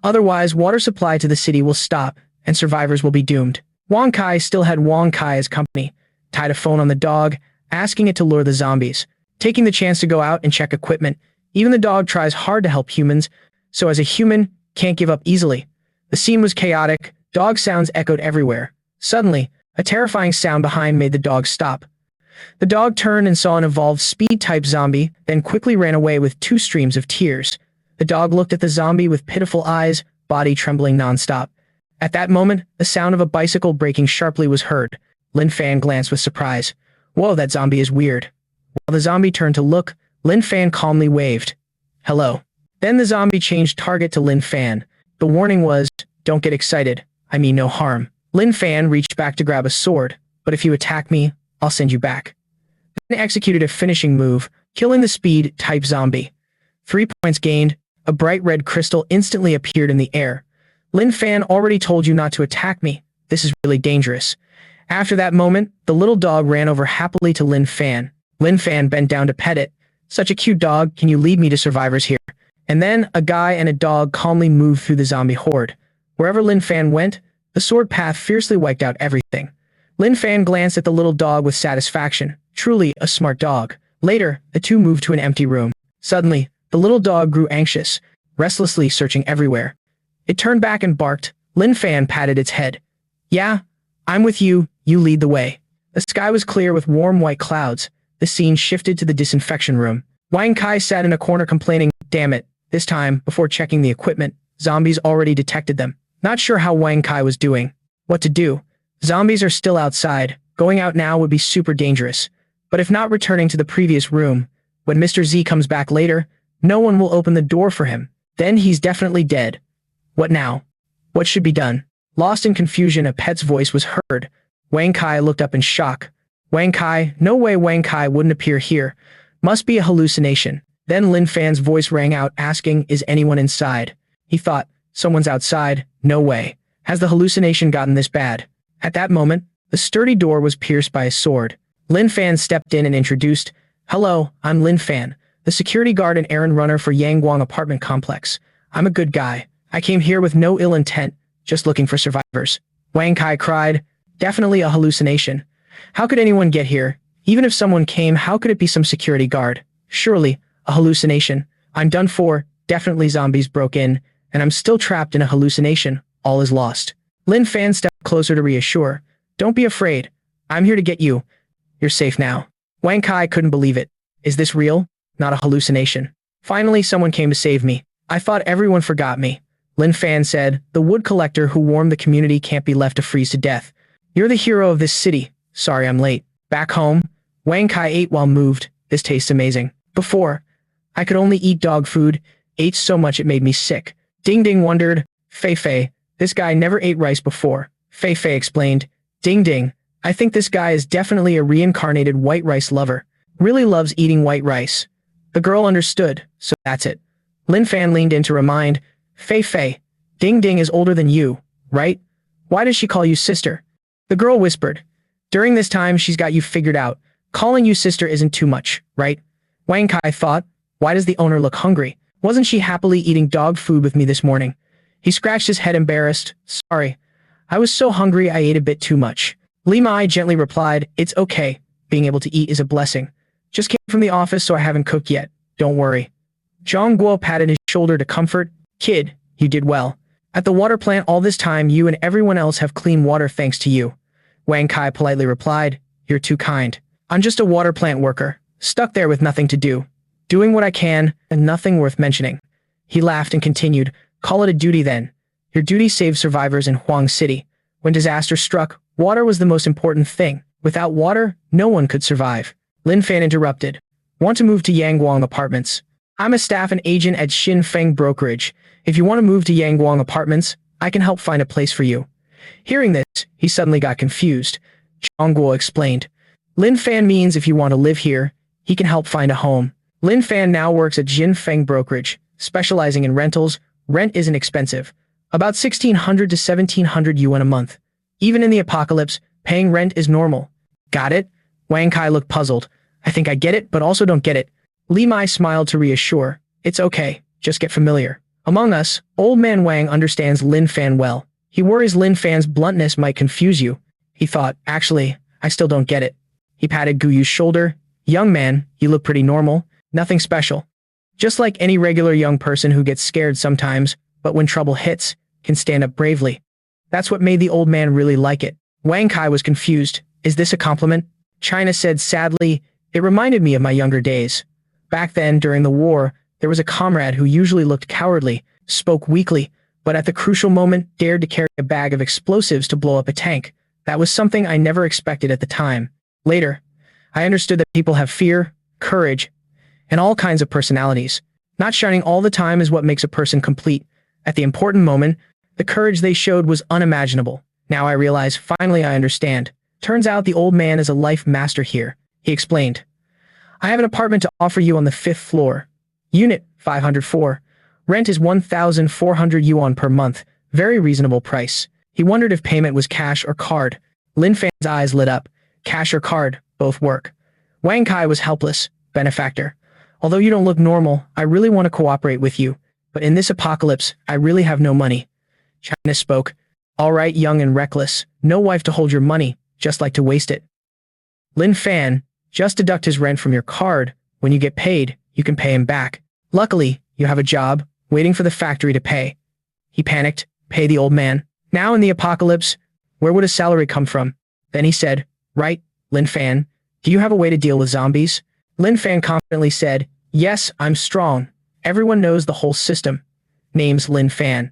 Otherwise, water supply to the city will stop, and survivors will be doomed. Wang Kai still had Wang Kai as company, tied a phone on the dog, asking it to lure the zombies, taking the chance to go out and check equipment. Even the dog tries hard to help humans, so as a human, can't give up easily. The scene was chaotic, dog sounds echoed everywhere. Suddenly, a terrifying sound behind made the dog stop. The dog turned and saw an evolved speed-type zombie, then quickly ran away with 2 streams of tears. The dog looked at the zombie with pitiful eyes, body trembling non-stop. At that moment, the sound of a bicycle braking sharply was heard. Lin Fan glanced with surprise. Whoa, that zombie is weird. While the zombie turned to look, Lin Fan calmly waved. Hello. Then the zombie changed target to Lin Fan. The warning was, don't get excited, I mean no harm. Lin Fan reached back to grab a sword, but if you attack me, I'll send you back. Then executed a finishing move, killing the speed-type zombie. 3 points gained, a bright red crystal instantly appeared in the air. Lin Fan already told you not to attack me, this is really dangerous. After that moment, the little dog ran over happily to Lin Fan. Lin Fan bent down to pet it. Such a cute dog, can you lead me to survivors here? And then, a guy and a dog calmly moved through the zombie horde. Wherever Lin Fan went, the sword path fiercely wiped out everything. Lin Fan glanced at the little dog with satisfaction. Truly, a smart dog. Later, the two moved to an empty room. Suddenly, the little dog grew anxious, restlessly searching everywhere. It turned back and barked. Lin Fan patted its head. Yeah, I'm with you, you lead the way. The sky was clear with warm white clouds. The scene shifted to the disinfection room. Wang Kai sat in a corner complaining, damn it, this time, before checking the equipment, zombies already detected them. Not sure how Wang Kai was doing. What to do? Zombies are still outside. Going out now would be super dangerous. But if not returning to the previous room, when Mr. Z comes back later, no one will open the door for him. Then he's definitely dead. What now? What should be done? Lost in confusion, a pet's voice was heard. Wang Kai looked up in shock. Wang Kai? No way Wang Kai wouldn't appear here. Must be a hallucination. Then Lin Fan's voice rang out asking, is anyone inside? He thought, someone's outside, no way. Has the hallucination gotten this bad? At that moment, the sturdy door was pierced by a sword. Lin Fan stepped in and introduced, hello, I'm Lin Fan, the security guard and errand runner for Guang apartment complex. I'm a good guy. I came here with no ill intent, just looking for survivors. Wang Kai cried, definitely a hallucination. How could anyone get here? Even if someone came, how could it be some security guard? Surely, a hallucination. I'm done for, definitely zombies broke in, and I'm still trapped in a hallucination. All is lost. Lin Fan stepped closer to reassure. Don't be afraid. I'm here to get you. You're safe now. Wang Kai couldn't believe it. Is this real? Not a hallucination. Finally, someone came to save me. I thought everyone forgot me. Lin Fan said, the wood collector who warned the community can't be left to freeze to death. You're the hero of this city. Sorry I'm late. Back home, Wang Kai ate while moved. This tastes amazing. Before, I could only eat dog food, ate so much it made me sick. Ding Ding wondered, Fei Fei, this guy never ate rice before. Fei Fei explained, Ding Ding, I think this guy is definitely a reincarnated white rice lover. Really loves eating white rice. The girl understood, so that's it. Lin Fan leaned in to remind, Fei Fei, Ding Ding is older than you, right? Why does she call you sister? The girl whispered, during this time she's got you figured out. Calling you sister isn't too much, right? Wang Kai thought, why does the owner look hungry? Wasn't she happily eating dog food with me this morning? He scratched his head embarrassed. Sorry. I was so hungry I ate a bit too much. Li Mai gently replied, it's okay. Being able to eat is a blessing. Just came from the office so I haven't cooked yet. Don't worry. Zhang Guo patted his shoulder to comfort. Kid, you did well. At the water plant all this time you and everyone else have clean water thanks to you. Wang Kai politely replied, you're too kind. I'm just a water plant worker, stuck there with nothing to do. Doing what I can, and nothing worth mentioning. He laughed and continued, call it a duty then. Your duty saved survivors in Huang City. When disaster struck, water was the most important thing. Without water, no one could survive. Lin Fan interrupted. Want to move to Guang Apartments? I'm a staff and agent at Xin Feng Brokerage. If you want to move to Guang Apartments, I can help find a place for you. Hearing this, he suddenly got confused. Zhang Guo explained. Lin Fan means if you want to live here, he can help find a home. Lin Fan now works at Xin Feng Brokerage, specializing in rentals. Rent isn't expensive. About 1,600 to 1,700 yuan a month. Even in the apocalypse, paying rent is normal. Got it? Wang Kai looked puzzled. I think I get it, but also don't get it. Li Mai smiled to reassure. It's okay, just get familiar. Among us, old man Wang understands Lin Fan well. He worries Lin Fan's bluntness might confuse you. He thought, actually, I still don't get it. He patted Guyu's shoulder. Young man, you look pretty normal. Nothing special. Just like any regular young person who gets scared sometimes, but when trouble hits, can stand up bravely. That's what made the old man really like it. Wang Kai was confused. Is this a compliment? China said sadly, it reminded me of my younger days. Back then, during the war, there was a comrade who usually looked cowardly, spoke weakly, but at the crucial moment dared to carry a bag of explosives to blow up a tank. That was something I never expected at the time. Later, I understood that people have fear, courage, and all kinds of personalities. Not shining all the time is what makes a person complete. At the important moment, the courage they showed was unimaginable. Now I realize, finally I understand. Turns out the old man is a life master here. He explained. I have an apartment to offer you on the 5th floor. Unit 504. Rent is 1,400 yuan per month. Very reasonable price. He wondered if payment was cash or card. Lin Fan's eyes lit up. Cash or card, both work. Wang Kai was helpless. Benefactor. Although you don't look normal, I really want to cooperate with you. But in this apocalypse, I really have no money. China spoke. All right, young and reckless. No wife to hold your money. Just like to waste it. Lin Fan, just deduct his rent from your card. When you get paid, you can pay him back. Luckily, you have a job, waiting for the factory to pay. He panicked. Pay the old man. Now in the apocalypse, where would a salary come from? Then he said, right, Lin Fan, do you have a way to deal with zombies? Lin Fan confidently said, yes, I'm strong. Everyone knows the whole system. Name's Lin Fan.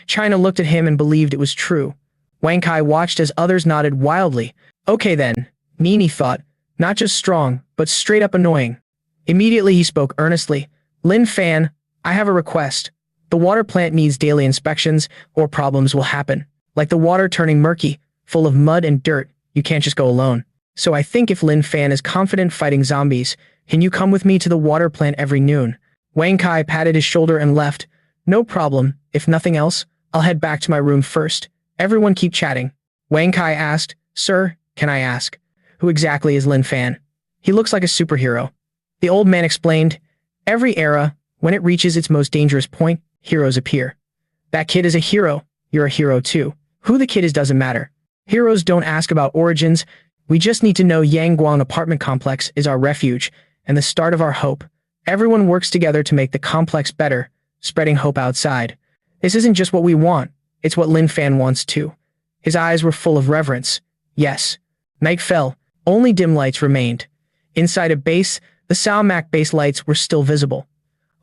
China looked at him and believed it was true. Wang Kai watched as others nodded wildly. Okay then, Nini thought, not just strong, but straight up annoying. Immediately he spoke earnestly. Lin Fan, I have a request. The water plant needs daily inspections, or problems will happen. Like the water turning murky, full of mud and dirt, you can't just go alone. So I think if Lin Fan is confident fighting zombies, can you come with me to the water plant every noon? Wang Kai patted his shoulder and left. No problem, if nothing else, I'll head back to my room first. Everyone keep chatting. Wang Kai asked, Sir, can I ask, who exactly is Lin Fan? He looks like a superhero. The old man explained, every era, when it reaches its most dangerous point, heroes appear. That kid is a hero, you're a hero too. Who the kid is doesn't matter. Heroes don't ask about origins, we just need to know Guang apartment complex is our refuge, and the start of our hope. Everyone works together to make the complex better, spreading hope outside. This isn't just what we want, it's what Lin Fan wants too. His eyes were full of reverence. Yes. Night fell, only dim lights remained. Inside a base, the Salmac base lights were still visible.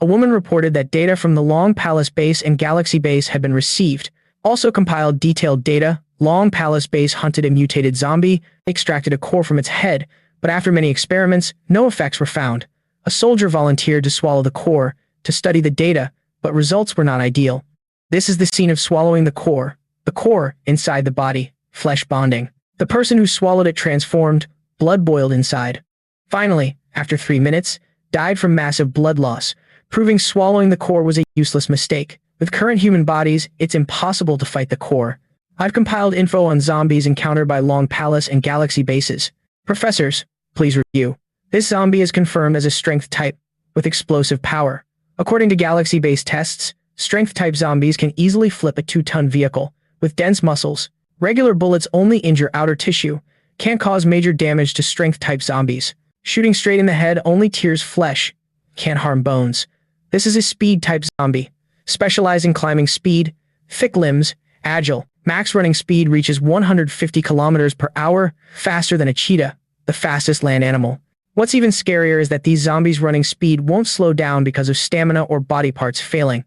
A woman reported that data from the Long Palace base and Galaxy base had been received, also compiled detailed data. Long Palace base hunted a mutated zombie, extracted a core from its head, but after many experiments, no effects were found. A soldier volunteered to swallow the core, to study the data, but results were not ideal. This is the scene of swallowing the core inside the body, flesh bonding. The person who swallowed it transformed, blood boiled inside. Finally, after 3 minutes, died from massive blood loss, proving swallowing the core was a useless mistake. With current human bodies, it's impossible to fight the core. I've compiled info on zombies encountered by Long Palace and Galaxy bases. Professors, please review. This zombie is confirmed as a strength type, with explosive power. According to Galaxy-based tests, strength-type zombies can easily flip a 2-ton vehicle, with dense muscles. Regular bullets only injure outer tissue, can't cause major damage to strength-type zombies. Shooting straight in the head only tears flesh, can't harm bones. This is a speed-type zombie, specialized in climbing speed, thick limbs, agile. Max running speed reaches 150 kilometers per hour, faster than a cheetah, the fastest land animal. What's even scarier is that these zombies' running speed won't slow down because of stamina or body parts failing.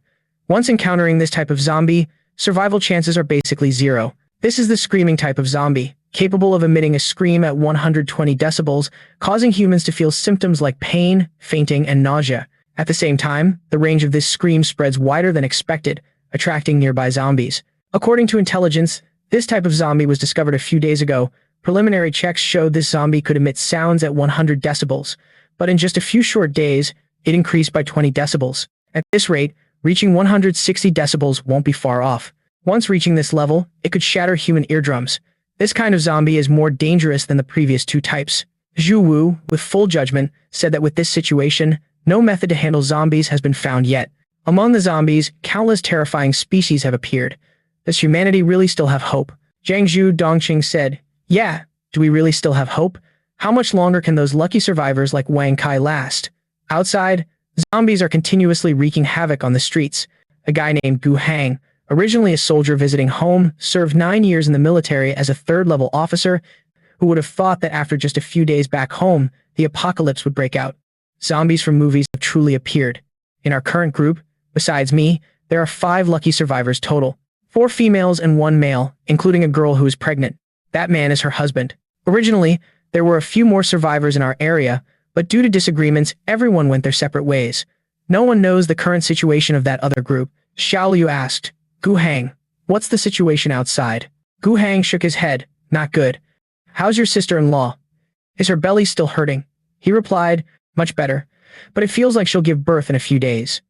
Once encountering this type of zombie, survival chances are basically zero. This is the screaming type of zombie, capable of emitting a scream at 120 decibels, causing humans to feel symptoms like pain, fainting, and nausea. At the same time, the range of this scream spreads wider than expected, attracting nearby zombies. According to intelligence, this type of zombie was discovered a few days ago. Preliminary checks showed this zombie could emit sounds at 100 decibels, but in just a few short days, it increased by 20 decibels. At this rate, reaching 160 decibels won't be far off. Once reaching this level, it could shatter human eardrums. This kind of zombie is more dangerous than the previous 2 types. Zhu Wu, with full judgment, said that with this situation, no method to handle zombies has been found yet. Among the zombies, countless terrifying species have appeared. Does humanity really still have hope? Jiangzhu Dongqing said, yeah, do we really still have hope? How much longer can those lucky survivors like Wang Kai last? Outside, zombies are continuously wreaking havoc on the streets. A guy named Guang, originally a soldier visiting home, served 9 years in the military as a third-level officer, who would have thought that after just a few days back home, the apocalypse would break out. Zombies from movies have truly appeared. In our current group, besides me, there are 5 lucky survivors total. 4 females and 1 male, including a girl who is pregnant. That man is her husband. Originally, there were a few more survivors in our area, but due to disagreements, everyone went their separate ways. No one knows the current situation of that other group. Xiao Liu asked, Guang, what's the situation outside? Guang shook his head, not good. How's your sister-in-law? Is her belly still hurting? He replied, much better, but it feels like she'll give birth in a few days.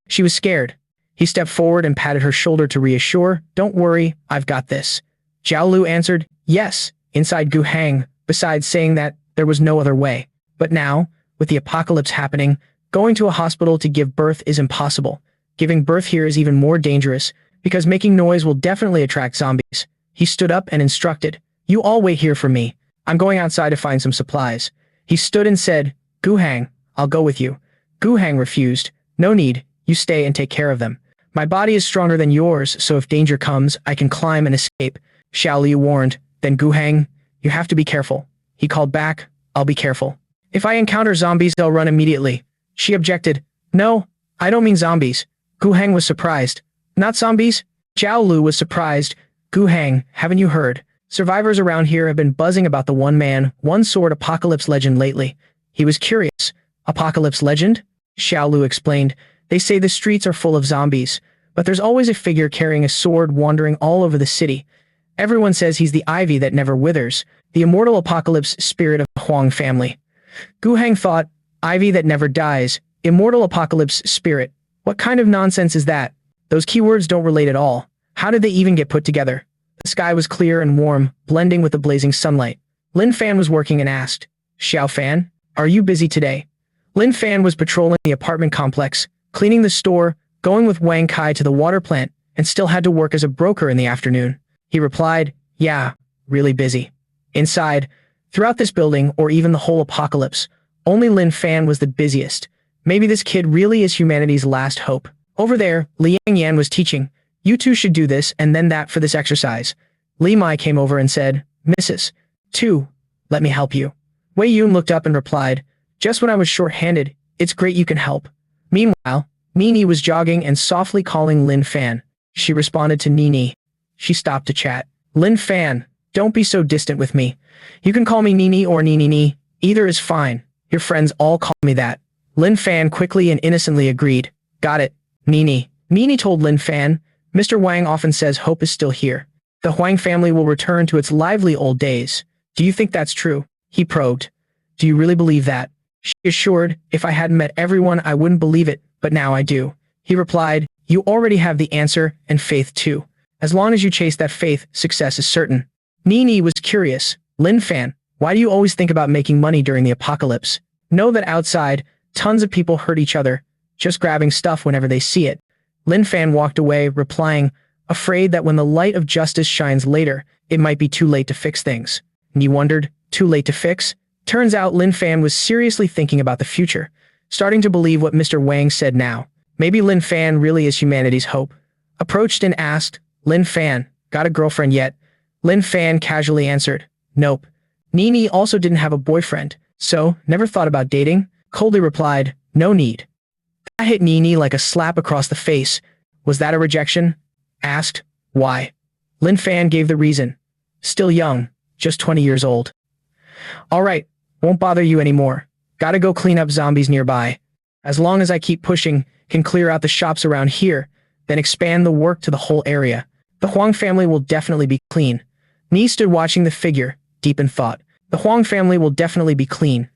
She was scared. He stepped forward and patted her shoulder to reassure, don't worry, I've got this. Xiao Lu answered, yes, inside Guang, besides saying that there was no other way. But now, with the apocalypse happening, going to a hospital to give birth is impossible. Giving birth here is even more dangerous, because making noise will definitely attract zombies. He stood up and instructed, you all wait here for me. I'm going outside to find some supplies. He stood and said, Guang, I'll go with you. Guang refused, no need, you stay and take care of them. My body is stronger than yours, so if danger comes, I can climb and escape. Xiao Liu warned, then Guang, you have to be careful. He called back, I'll be careful. If I encounter zombies, I'll run immediately. She objected, no, I don't mean zombies. Guang was surprised. Not zombies? Xiao Lu was surprised. Guang, haven't you heard? Survivors around here have been buzzing about the one-man, one-sword apocalypse legend lately. He was curious. Apocalypse legend? Xiao Lu explained. They say the streets are full of zombies, but there's always a figure carrying a sword wandering all over the city. Everyone says he's the ivy that never withers, the immortal apocalypse spirit of the Huang family. Guang thought, ivy that never dies, immortal apocalypse spirit. What kind of nonsense is that? Those keywords don't relate at all. How did they even get put together? The sky was clear and warm, blending with the blazing sunlight. Lin Fan was working and asked, Xiao Fan, are you busy today? Lin Fan was patrolling the apartment complex, cleaning the store, going with Wang Kai to the water plant, and still had to work as a broker in the afternoon. He replied, yeah, really busy. Inside, throughout this building, or even the whole apocalypse, only Lin Fan was the busiest. Maybe this kid really is humanity's last hope. Over there, Liang Yan was teaching. You two should do this and then that for this exercise. Li Mai came over and said, Mrs. Tu, let me help you. Wei Yun looked up and replied, just when I was short-handed, it's great you can help. Meanwhile, Nini was jogging and softly calling Lin Fan. She responded to Nini. She stopped to chat. Lin Fan, don't be so distant with me. You can call me Nini or Nini. Either is fine. Your friends all call me that. Lin Fan quickly and innocently agreed. Got it, Nini. Nini told Lin Fan, Mr. Wang often says hope is still here. The Huang family will return to its lively old days. Do you think that's true? He probed. Do you really believe that? She assured, if I hadn't met everyone I wouldn't believe it, but now I do. He replied, you already have the answer, and faith too. As long as you chase that faith, success is certain. Nini was curious. Lin Fan, why do you always think about making money during the apocalypse? Know that outside, tons of people hurt each other, just grabbing stuff whenever they see it. Lin Fan walked away, replying, afraid that when the light of justice shines later, it might be too late to fix things. And he wondered, too late to fix? Turns out Lin Fan was seriously thinking about the future, starting to believe what Mr. Wang said now. Maybe Lin Fan really is humanity's hope. Approached and asked, Lin Fan, got a girlfriend yet? Lin Fan casually answered, nope. Nini also didn't have a boyfriend, so never thought about dating? Coldly replied, no need. That hit Nini like a slap across the face. Was that a rejection? Asked, why? Lin Fan gave the reason. Still young, just 20 years old. Alright, won't bother you anymore. Gotta go clean up zombies nearby. As long as I keep pushing, can clear out the shops around here, then expand the work to the whole area. The Huang family will definitely be clean. Ni stood watching the figure, deep in thought. The Huang family will definitely be clean.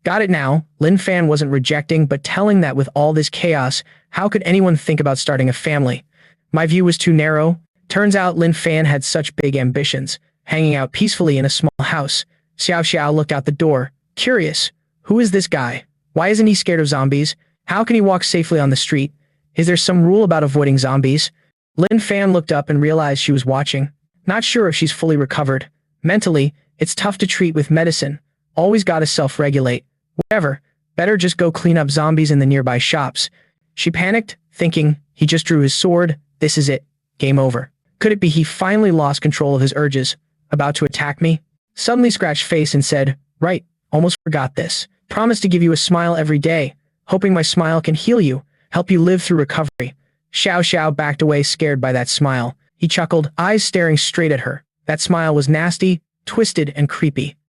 Got it now. Lin Fan wasn't rejecting but telling that with all this chaos, how could anyone think about starting a family? My view was too narrow. Turns out Lin Fan had such big ambitions, hanging out peacefully in a small house. Xiao Xiao looked out the door, curious. Who is this guy? Why isn't he scared of zombies? How can he walk safely on the street? Is there some rule about avoiding zombies? Lin Fan looked up and realized she was watching. Not sure if she's fully recovered. Mentally, it's tough to treat with medicine. Always gotta self-regulate. Whatever, better just go clean up zombies in the nearby shops. She panicked, thinking, he just drew his sword, this is it. Game over. Could it be he finally lost control of his urges? About to attack me? Suddenly scratched face and said, right, almost forgot this. Promise to give you a smile every day, hoping my smile can heal you, help you live through recovery. Xiao Xiao backed away scared by that smile. He chuckled, eyes staring straight at her. That smile was nasty, twisted, and creepy.